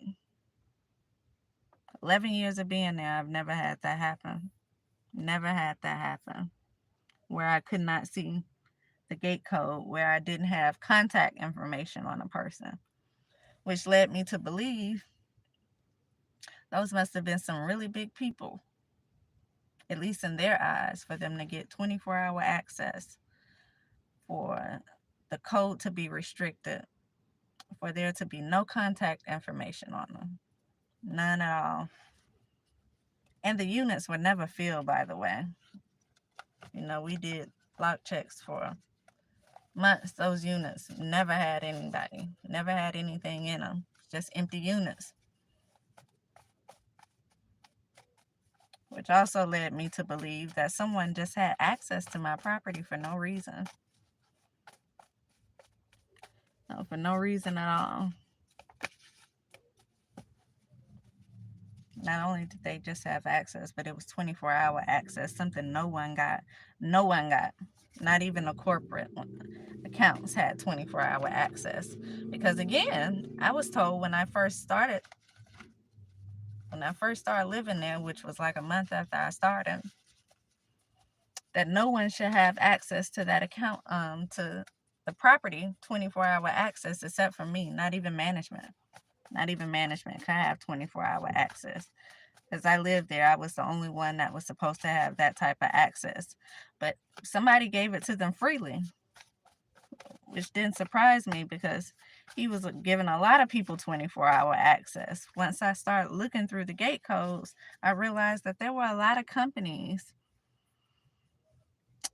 11 years of being there, I've never had that happen. Never had that happen where I could not see the gate code, where I didn't have contact information on a person, which led me to believe those must have been some really big people, at least in their eyes, for them to get 24-hour access, for the code to be restricted, for there to be no contact information on them. None at all. And the units were never filled, by the way. We did block checks for months. Those units never had anybody, never had anything in them, just empty units. Which also led me to believe that someone just had access to my property for no reason. No, for no reason at all. Not only did they just have access, but it was 24-hour access, something no one got. No one got. Not even the corporate accounts had 24-hour access. Because again, I was told when I first started living there, which was like a month after I started, that no one should have access to that account, to the property, 24-hour access, except for me. Not even management. Not even management could have 24-hour access. Because I lived there, I was the only one that was supposed to have that type of access. But somebody gave it to them freely, which didn't surprise me because he was giving a lot of people 24-hour access. Once I started looking through the gate codes, I realized that there were a lot of companies,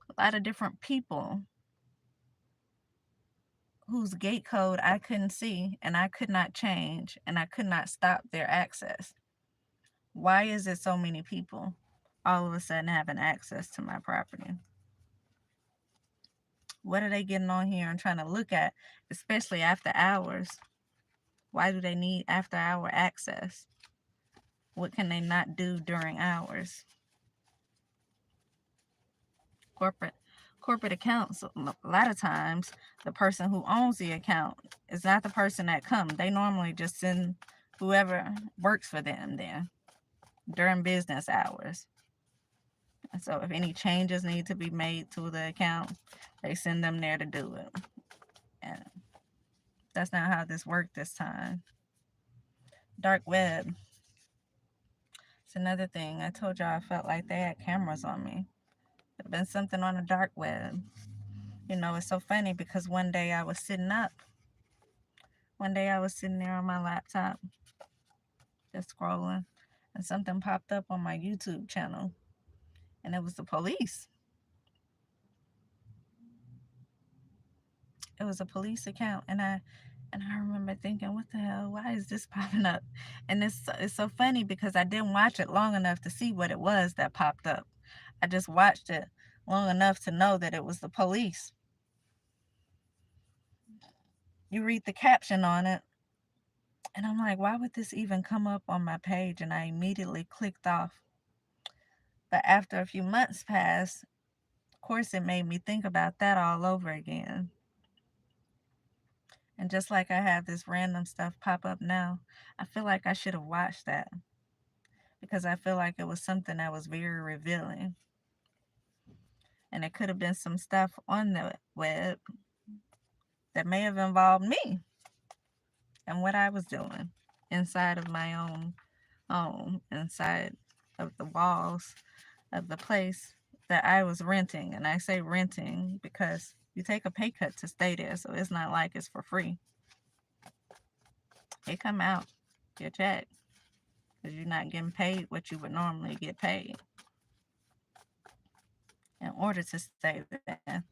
a lot of different people whose gate code I couldn't see and I could not change and I could not stop their access. Why is it so many people all of a sudden having access to my property? What are they getting on here and trying to look at, especially after hours? Why do they need after hour access? What can they not do during hours? Corporate accounts, a lot of times the person who owns the account is not the person that comes. They normally just send whoever works for them there during business hours. And so if any changes need to be made to the account, they send them there to do it. And that's not how this worked this time. Dark web. It's another thing. I told y'all I felt like they had cameras on me. There'd been something on the dark web. It's so funny because one day I was sitting up. One day I was sitting there on my laptop, just scrolling, and something popped up on my YouTube channel. And it was the police. It was a police account. And I remember thinking, what the hell? Why is this popping up? And it's so funny because I didn't watch it long enough to see what it was that popped up. I just watched it long enough to know that it was the police. You read the caption on it, and I'm like, why would this even come up on my page? And I immediately clicked off. But after a few months passed, of course, it made me think about that all over again. And just like I have this random stuff pop up now, I feel like I should have watched that because I feel like it was something that was very revealing. And it could have been some stuff on the web that may have involved me and what I was doing inside of my own home inside of the walls of the place that I was renting. And I say renting because you take a pay cut to stay there, so it's not like it's for free. It come out your check because you're not getting paid what you would normally get paid in order to stay there.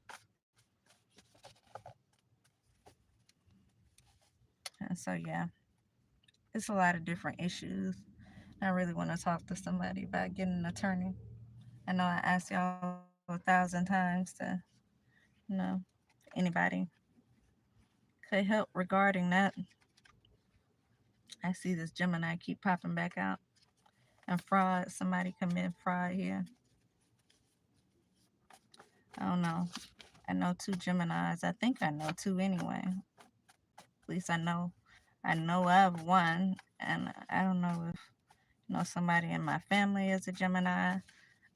And so, yeah, it's a lot of different issues. I really want to talk to somebody about getting an attorney. I know I asked y'all 1,000 times to, you know, anybody could help regarding that. I see this Gemini keep popping back out. And fraud, somebody commit fraud here. I don't know. I know 2 Geminis. I think I know 2 anyway. At least I know of one. And I don't know if somebody in my family is a Gemini.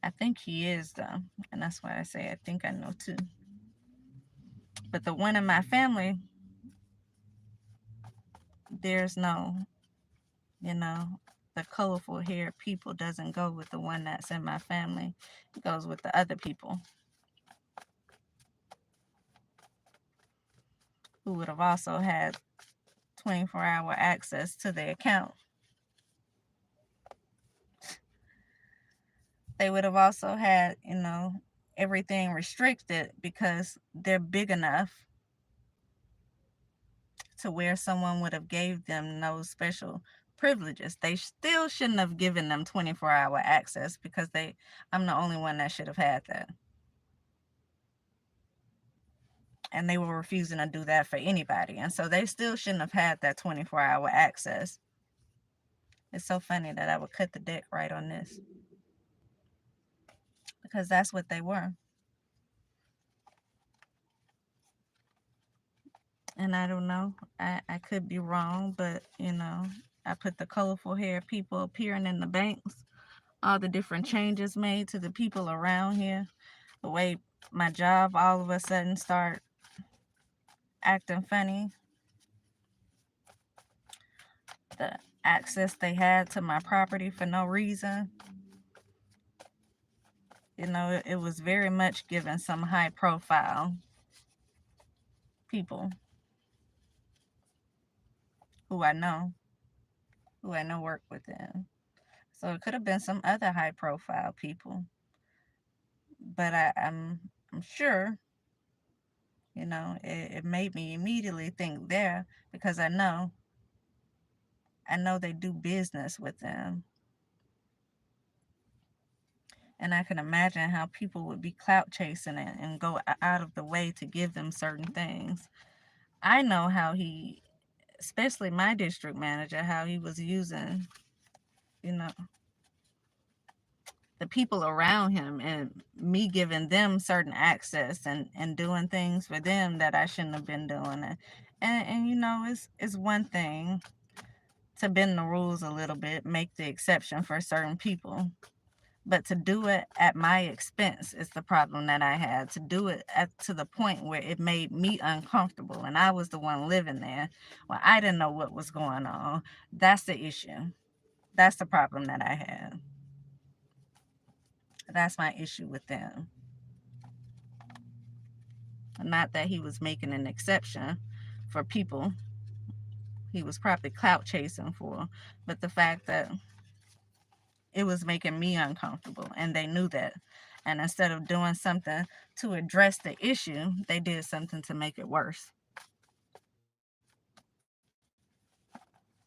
I think he is though. And that's why I say I think I know 2. But the one in my family, there's no, the colorful hair people doesn't go with the one that's in my family. It goes with the other people who would have also had 24-hour access to the account. They would have also had, everything restricted because they're big enough to where someone would have gave them those special privileges. They still shouldn't have given them 24-hour access because I'm the only one that should have had that. And they were refusing to do that for anybody. And so they still shouldn't have had that 24-hour access. It's so funny that I would cut the deck right on this. Because that's what they were. And I don't know. I could be wrong, but, I put the colorful hair people appearing in the banks, all the different changes made to the people around here, the way my job all of a sudden start acting funny, the access they had to my property for no reason. It was very much given some high profile people who I know work with them. So it could have been some other high profile people. But I'm sure, it made me immediately think there because I know they do business with them. And I can imagine how people would be clout chasing it and go out of the way to give them certain things. I know how he, especially my district manager, how he was using, the people around him and me giving them certain access and doing things for them that I shouldn't have been doing. And it's one thing to bend the rules a little bit, make the exception for certain people. But to do it at my expense is the problem that I had. To do it to the point where it made me uncomfortable. And I was the one living there. Well, I didn't know what was going on. That's the issue. That's the problem that I had. That's my issue with them. Not that he was making an exception for people he was probably clout chasing for, but the fact that it was making me uncomfortable and they knew that. And instead of doing something to address the issue, they did something to make it worse.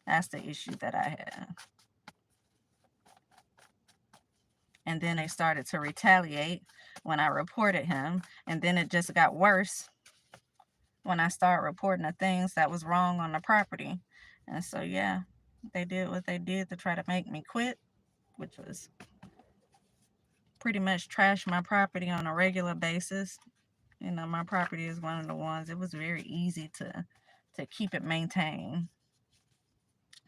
That's the issue that I had. And then they started to retaliate when I reported him. And then it just got worse when I started reporting the things that was wrong on the property. And so, yeah, they did what they did to try to make me quit, which was pretty much trash my property on a regular basis. My property is one of the ones, it was very easy to keep it maintained.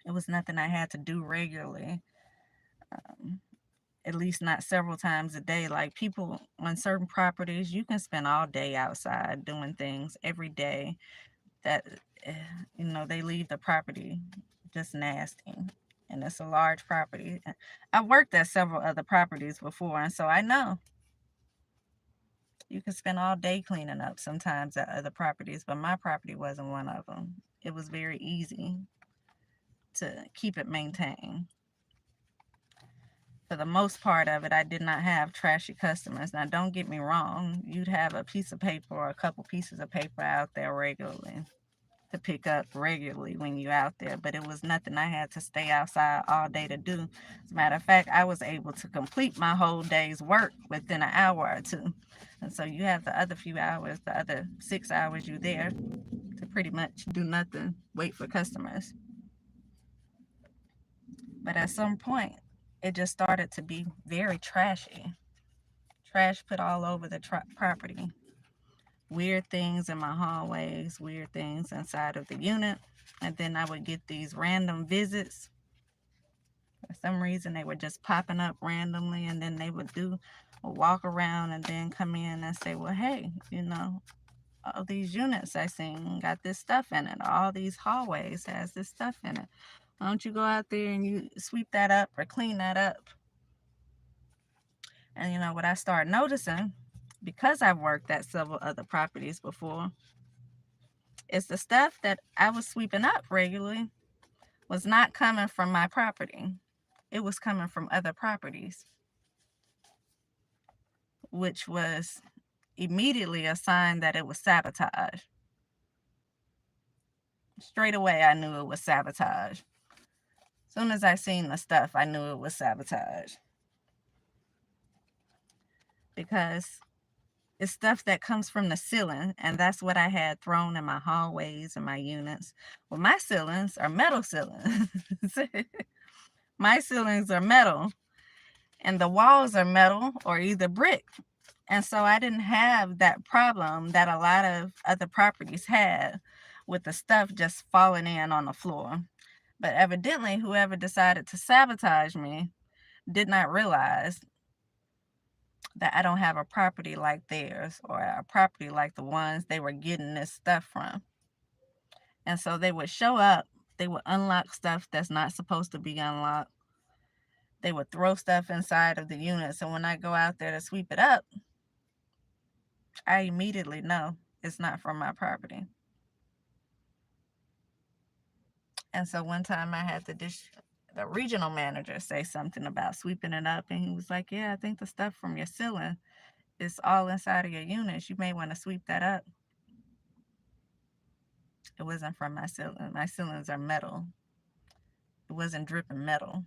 It was nothing I had to do regularly. At least not several times a day. Like people on certain properties, you can spend all day outside doing things every day that, they leave the property just nasty. and it's a large property. I've worked at several other properties before, and so I know you can spend all day cleaning up sometimes at other properties, but my property wasn't one of them. It was very easy to keep it maintained. For the most part of it, I did not have trashy customers. Now, don't get me wrong, you'd have a piece of paper or a couple pieces of paper out there regularly to pick up regularly when you're out there, but it was nothing I had to stay outside all day to do. As a matter of fact, I was able to complete my whole day's work within an hour or two. And so you have the other few hours, the other 6 hours you're there to pretty much do nothing, wait for customers. But at some point, it just started to be very trashy. Trash put all over the property. Weird things in my hallways, weird things inside of the unit. And then I would get these random visits. For some reason, they were just popping up randomly, and then they would do a walk around and then come in and say, well, hey, you know, all these units I seen got this stuff in it. All these hallways has this stuff in it. Why don't you go out there and you sweep that up or clean that up? And you know what I started noticing, because I've worked at several other properties before, is the stuff that I was sweeping up regularly was not coming from my property. It was coming from other properties, which was immediately a sign that it was sabotage. Straight away, I knew it was sabotage. As soon as I seen the stuff, I knew it was sabotage. Because it's stuff that comes from the ceiling, and that's what I had thrown in my hallways and my units. Well, my ceilings are metal ceilings. My ceilings are metal, and the walls are metal or either brick. And so I didn't have that problem that a lot of other properties had with the stuff just falling in on the floor. But evidently, whoever decided to sabotage me did not realize that I don't have a property like theirs or a property like the ones they were getting this stuff from. And so they would show up, they would unlock stuff that's not supposed to be unlocked. They would throw stuff inside of the units. And when I go out there to sweep it up, I immediately know it's not from my property. And so one time I had the regional manager say something about sweeping it up. And he was like, yeah, I think the stuff from your ceiling is all inside of your units. You may want to sweep that up. It wasn't from my ceiling. My ceilings are metal. It wasn't dripping metal.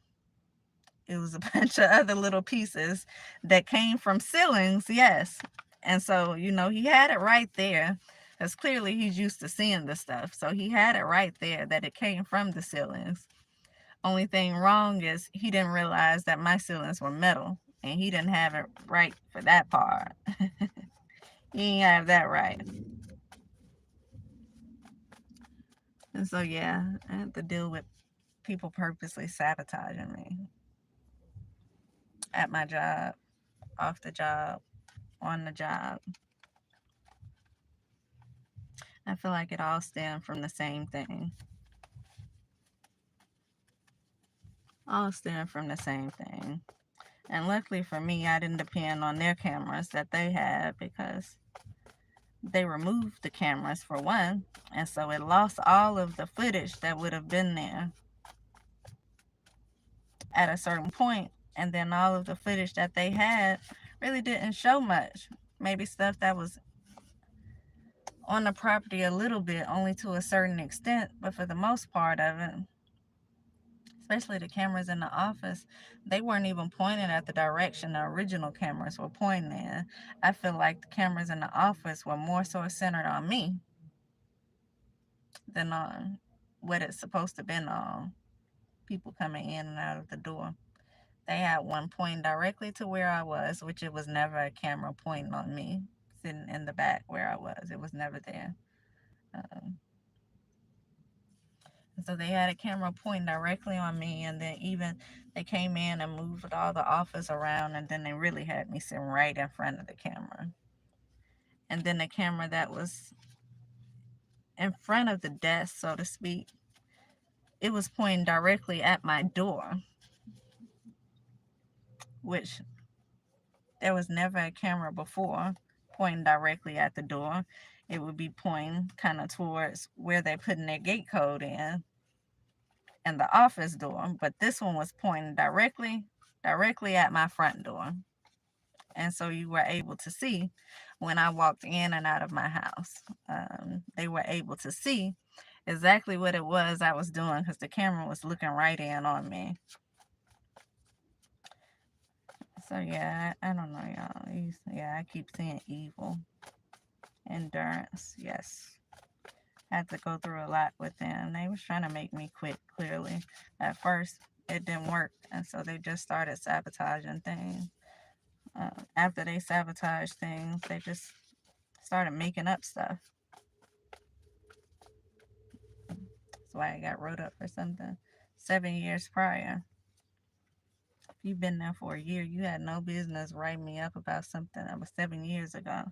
It was a bunch of other little pieces that came from ceilings, yes. And so, you know, he had it right there, because clearly he's used to seeing the stuff. So he had it right there that it came from the ceilings. Only thing wrong is he didn't realize that my ceilings were metal, and he didn't have it right for that part. He didn't have that right. And so, yeah, I had to deal with people purposely sabotaging me at my job, off the job, on the job. I feel like it all stemmed from the same thing. All stemmed from the same thing. And luckily for me, I didn't depend on their cameras that they had, because they removed the cameras for one. And so it lost all of the footage that would have been there at a certain point. And then all of the footage that they had really didn't show much. Maybe stuff that was on the property a little bit, only to a certain extent. But for the most part of it, especially the cameras in the office, they weren't even pointing at the direction the original cameras were pointing in. I feel like the cameras in the office were more so centered on me than on what it's supposed to been on, people coming in and out of the door. They had one pointing directly to where I was, which it was never a camera pointing on me, sitting in the back where I was. It was never there. So they had a camera pointing directly on me, and then even they came in and moved all the office around, and then they really had me sitting right in front of the camera. And then the camera that was in front of the desk, so to speak, it was pointing directly at my door, which there was never a camera before pointing directly at the door. It would be pointing kind of towards where they're putting their gate code in and the office door. But this one was pointing directly at my front door. And so you were able to see when I walked in and out of my house. They were able to see exactly what it was I was doing because the camera was looking right in on me. So yeah, I don't know, y'all. Yeah, I keep seeing evil. Endurance, yes. Had to go through a lot with them. They was trying to make me quit, clearly. At first, it didn't work. And so they just started sabotaging things. After they sabotaged things, they just started making up stuff. That's why I got wrote up for something 7 years prior. If you've been there for a year, you had no business writing me up about something that was 7 years ago.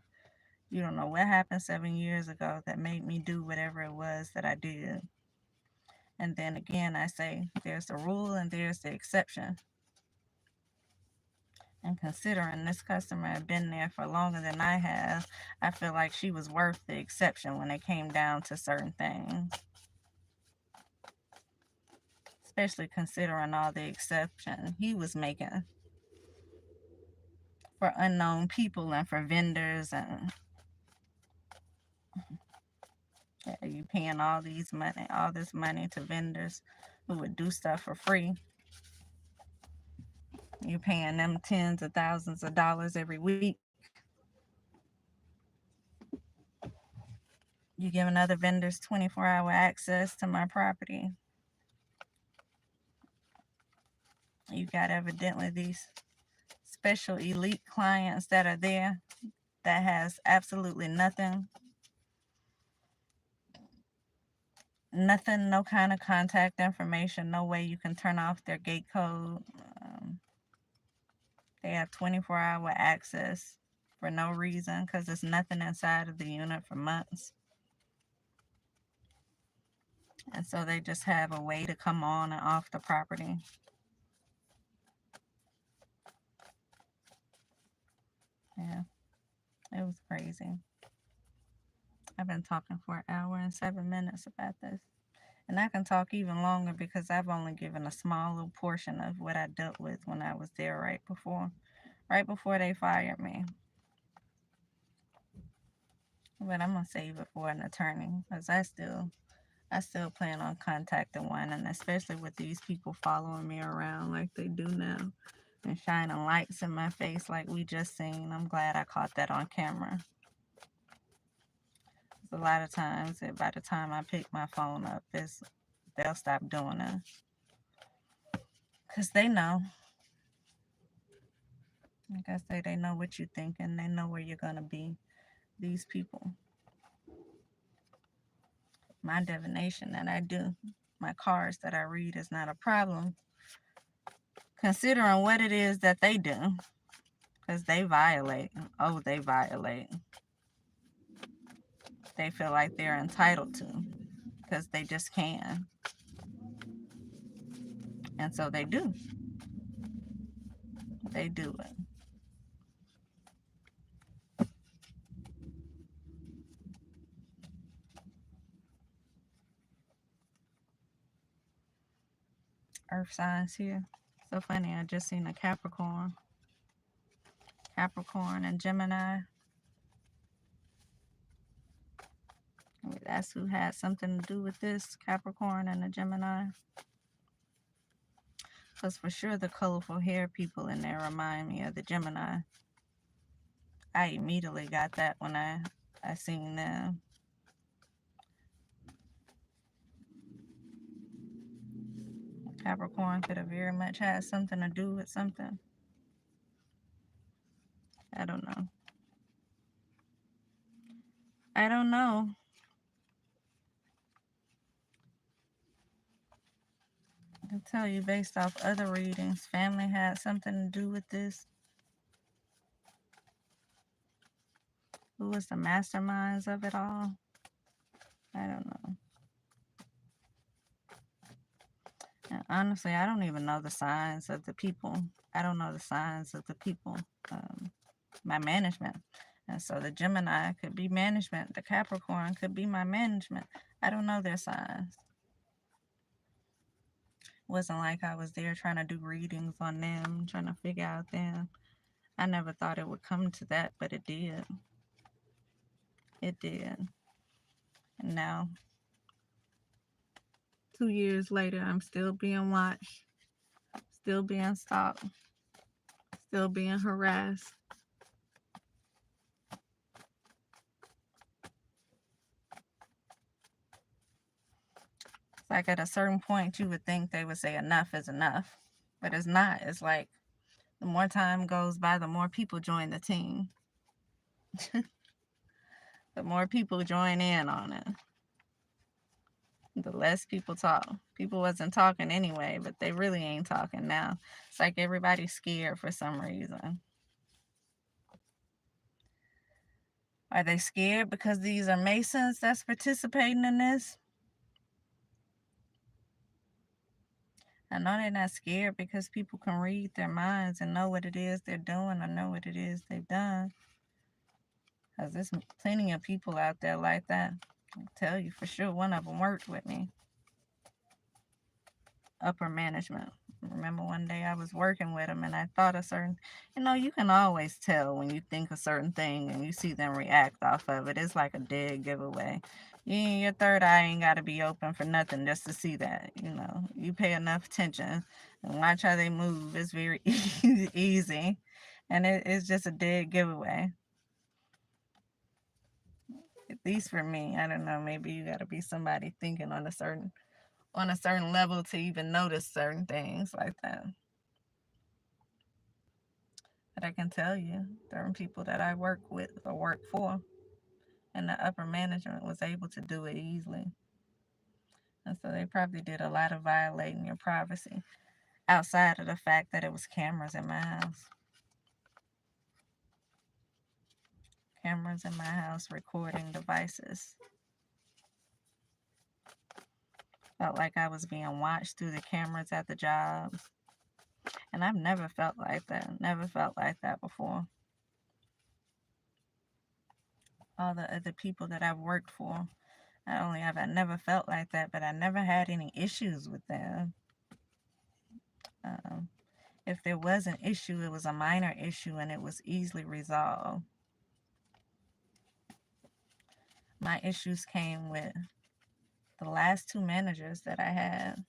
You don't know what happened 7 years ago that made me do whatever it was that I did. And then again, I say there's the rule and there's the exception. And considering this customer had been there for longer than I have, I feel like she was worth the exception when it came down to certain things. Especially considering all the exception he was making for unknown people and for vendors, and you paying all this money to vendors who would do stuff for free. You paying them tens of thousands of dollars every week. You giving other vendors 24-hour access to my property. You got evidently these special elite clients that are there that has absolutely nothing, no kind of contact information, no way you can turn off their gate code. They have 24-hour access for no reason because there's nothing inside of the unit for months. And so they just have a way to come on and off the property. Yeah, it was crazy. I've been talking for an hour and 7 minutes about this. And I can talk even longer because I've only given a small little portion of what I dealt with when I was there right before they fired me. But I'm gonna save it for an attorney because I still plan on contacting one, and especially with these people following me around like they do now and shining lights in my face like we just seen. I'm glad I caught that on camera. A lot of times, by the time I pick my phone up, they'll stop doing it because they know. Like I say, they know what you're thinking. They know where you're gonna be. These people. My divination that I do, my cards that I read is not a problem, considering what it is that they do, because they violate. Oh, they violate. They feel like they're entitled to, because they just can. And so they do. They do it. Earth signs here. So funny, I just seen a Capricorn and Gemini. That's who had something to do with this, Capricorn and a Gemini. Because for sure the colorful hair people in there remind me of the Gemini. I immediately got that when I seen them. Capricorn could have very much had something to do with something. I don't know. I don't know. I can tell you based off other readings, family had something to do with this. Who was the masterminds of it all? I don't know. honestly, I don't even know the signs of the people. I don't know the signs of the people, my management. And so the Gemini could be management, the Capricorn could be my management. I don't know their signs. It wasn't like I was there trying to do readings on them, trying to figure out them. I never thought it would come to that, but it did. It did. And now, 2 years later, I'm still being watched, still being stalked, still being harassed. It's like at a certain point, you would think they would say enough is enough, but it's not. It's like the more time goes by, the more people join the team, the more people join in on it, the less people talk. People wasn't talking anyway, but they really ain't talking now. It's like everybody's scared for some reason. Are they scared because these are Masons that's participating in this? I know they're not scared because people can read their minds and know what it is they're doing or know what it is they've done. Because there's plenty of people out there like that. I'll tell you for sure, one of them worked with me. Upper management. Remember one day I was working with them and I thought a certain, you can always tell when you think a certain thing and you see them react off of it. It's like a dead giveaway. Your third eye ain't got to be open for nothing just to see that. You pay enough attention and watch how they move. It's very easy. And it's just a dead giveaway. At least for me, I don't know, maybe you got to be somebody thinking on a certain level to even notice certain things like that. But I can tell you, certain people that I work with or work for, and the upper management was able to do it easily. And so they probably did a lot of violating your privacy outside of the fact that it was cameras in my house. Cameras in my house, recording devices. Felt like I was being watched through the cameras at the jobs. And I've never felt like that. Never felt like that before. All the other people that I've worked for, not only have I never felt like that, but I never had any issues with them. If there was an issue, it was a minor issue and it was easily resolved. My issues came with the last two managers that I had.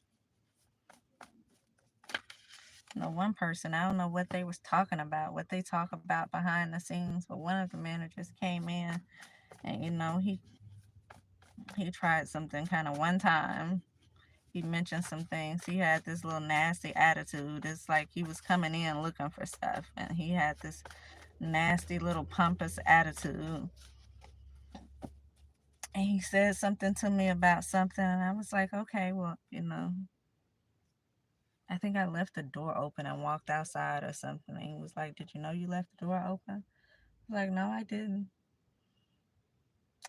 One person, I don't know what they was talking about, what they talk about behind the scenes, but one of the managers came in and, he tried something kind of one time. He mentioned some things. He had this little nasty attitude. It's like he was coming in looking for stuff, and he had this nasty little pompous attitude. And he said something to me about something, and I was like, okay, well, I think I left the door open and walked outside or something. And he was like, did you know you left the door open? I was like, no, I didn't.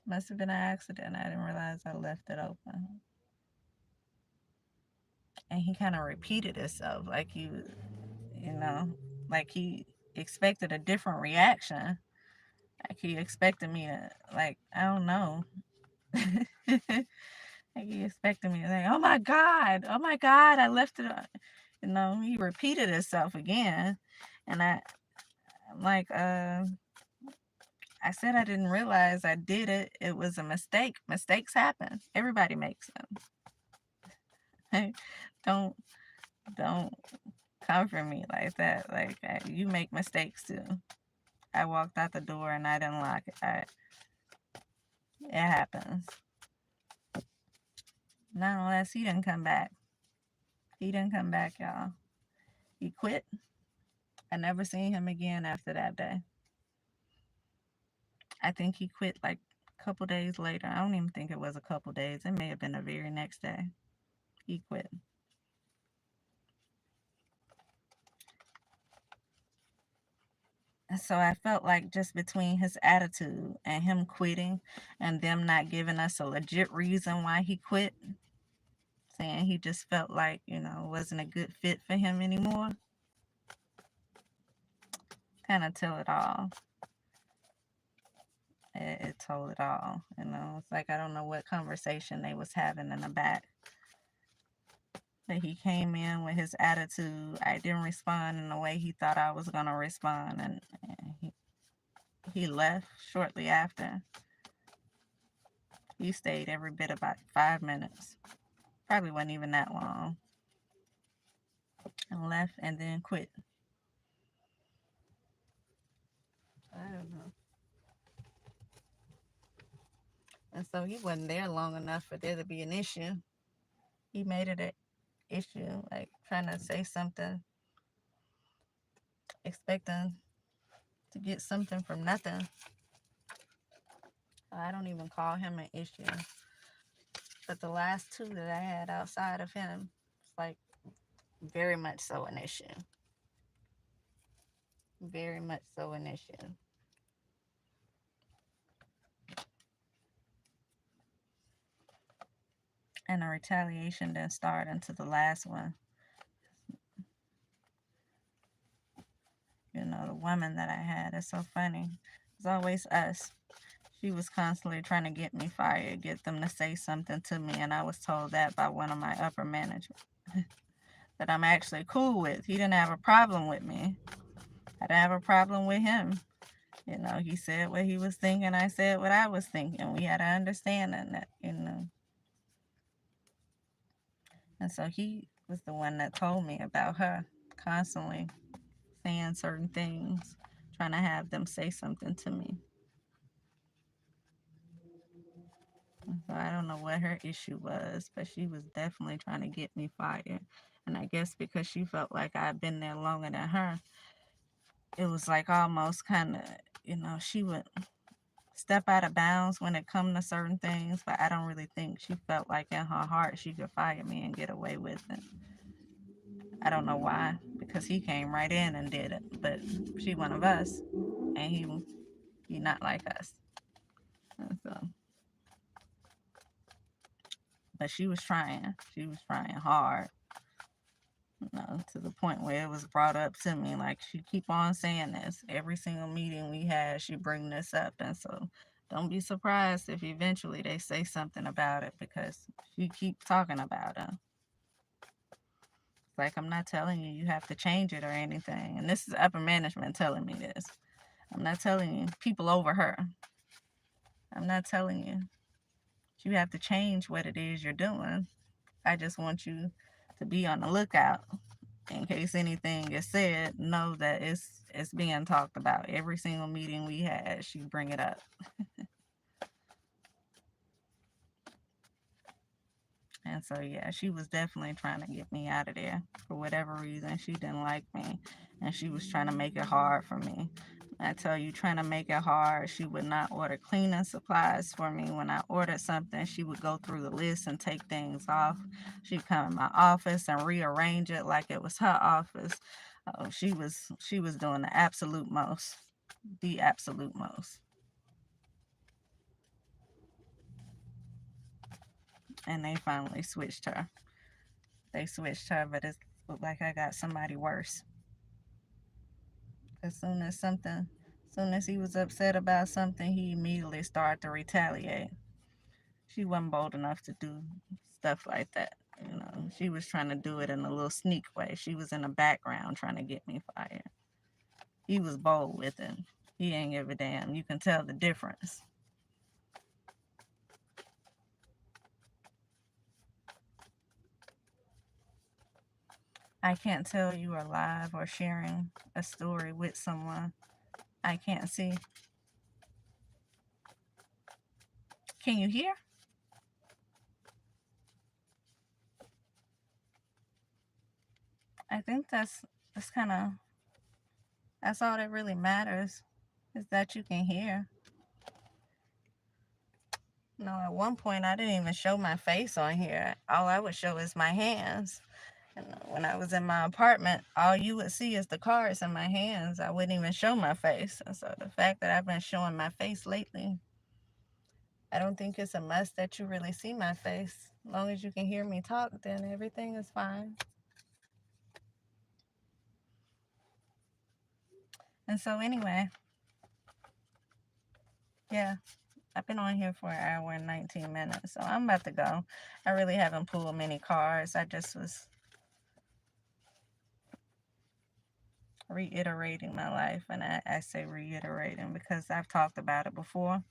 Must have been an accident. I didn't realize I left it open. And he kind of repeated himself like like he expected a different reaction. Like he expected me to, like, I don't know. Like he expected me to say, oh my God, I left it. He repeated himself again. And I'm like, I said I didn't realize I did it. It was a mistake. Mistakes happen. Everybody makes them. Don't come for me like that. Like, you make mistakes too. I walked out the door and I didn't lock it. It happens. Not unless he didn't come back. He didn't come back, y'all. He quit. I never seen him again after that day. I think he quit like a couple days later. I don't even think it was a couple days. It may have been the very next day. He quit. And so I felt like just between his attitude and him quitting and them not giving us a legit reason why he quit, saying he just felt like, it wasn't a good fit for him anymore. Kind of tell it all. It told it all. It's like I don't know what conversation they was having in the back. But he came in with his attitude. I didn't respond in the way he thought I was gonna respond, and he left shortly after. He stayed every bit about 5 minutes. Probably wasn't even that long. And left and then quit. I don't know. And so he wasn't there long enough for there to be an issue. He made it an issue, like trying to say something, expecting to get something from nothing. I don't even call him an issue. But the last two that I had outside of him, it's like very much so an issue. Very much so an issue. And the retaliation didn't start until the last one. The woman that I had is so funny. It's always us. She was constantly trying to get me fired, get them to say something to me, and I was told that by one of my upper management that I'm actually cool with. He didn't have a problem with me. I didn't have a problem with him. He said what he was thinking, I said what I was thinking. We had an understanding that, And so he was the one that told me about her constantly saying certain things, trying to have them say something to me. So I don't know what her issue was, but she was definitely trying to get me fired. And I guess because she felt like I'd been there longer than her, it was like almost kind of, she would step out of bounds when it come to certain things, but I don't really think she felt like in her heart she could fire me and get away with it. I don't know why, because he came right in and did it, but she one of us, and he not like us. And so, but she was trying hard, to the point where it was brought up to me, like she keep on saying this. Every single meeting we had, she bring this up, and so don't be surprised if eventually they say something about it, because she keep talking about it. Like, I'm not telling you have to change it or anything. And this is upper management telling me this. I'm not telling you people over her. I'm not telling you have to change what it is you're doing. I just want you to be on the lookout in case anything is said. Know that it's being talked about. Every single meeting we had, she bring it up. And so, yeah, she was definitely trying to get me out of there. For whatever reason, she didn't like me. And she was trying to make it hard for me. I tell you, trying to make it hard. She would not order cleaning supplies for me. When I ordered something, she would go through the list and take things off. She'd come in my office and rearrange it like it was her office. She was doing the absolute most. The absolute most. And they finally switched her. They switched her, but it looked like I got somebody worse. As soon as he was upset about something, he immediately started to retaliate. She wasn't bold enough to do stuff like that. She was trying to do it in a little sneak way. She was in the background trying to get me fired. He was bold with it. He ain't give a damn. You can tell the difference. I can't tell you are live or sharing a story with someone. I can't see. Can you hear? I think that's all that really matters, is that you can hear. At one point I didn't even show my face on here. All I would show is my hands. And when I was in my apartment, all you would see is the cards in my hands. I wouldn't even show my face. And so the fact that I've been showing my face lately, I don't think it's a must that you really see my face. As long as you can hear me talk, then everything is fine. And so anyway, yeah, I've been on here for an hour and 19 minutes, so I'm about to go. I really haven't pulled many cards. I just was reiterating my life, and I say reiterating because I've talked about it before.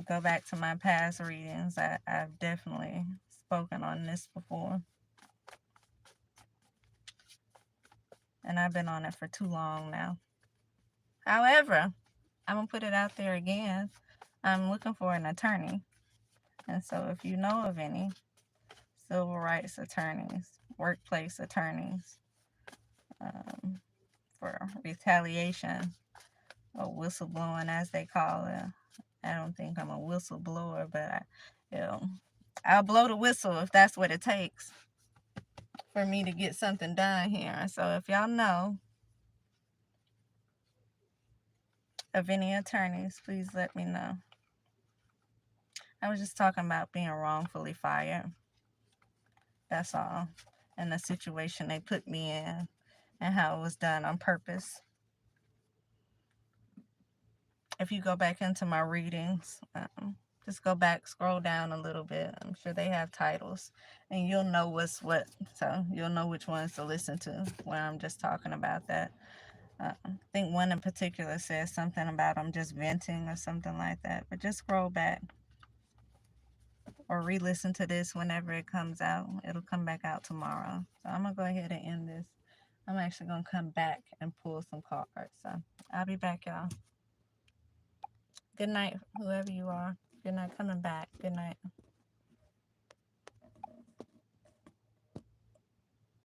Go back to my past readings. I've definitely spoken on this before. And I've been on it for too long now. However, I'm going to put it out there again. I'm looking for an attorney. And so if you know of any civil rights attorneys, workplace attorneys, for retaliation or whistleblowing, as they call it. I don't think I'm a whistleblower, but I'll blow the whistle if that's what it takes for me to get something done here. So if y'all know of any attorneys, please let me know. I was just talking about being wrongfully fired. That's all. And the situation they put me in and how it was done on purpose. If you go back into my readings, just go back, scroll down a little bit. I'm sure they have titles and you'll know what's what. So you'll know which ones to listen to when I'm just talking about that. I think one in particular says something about I'm just venting or something like that. But just scroll back or re-listen to this whenever it comes out. It'll come back out tomorrow. So I'm going to go ahead and end this. I'm actually going to come back and pull some cards. So I'll be back, y'all. Good night, whoever you are. If you're not coming back, good night.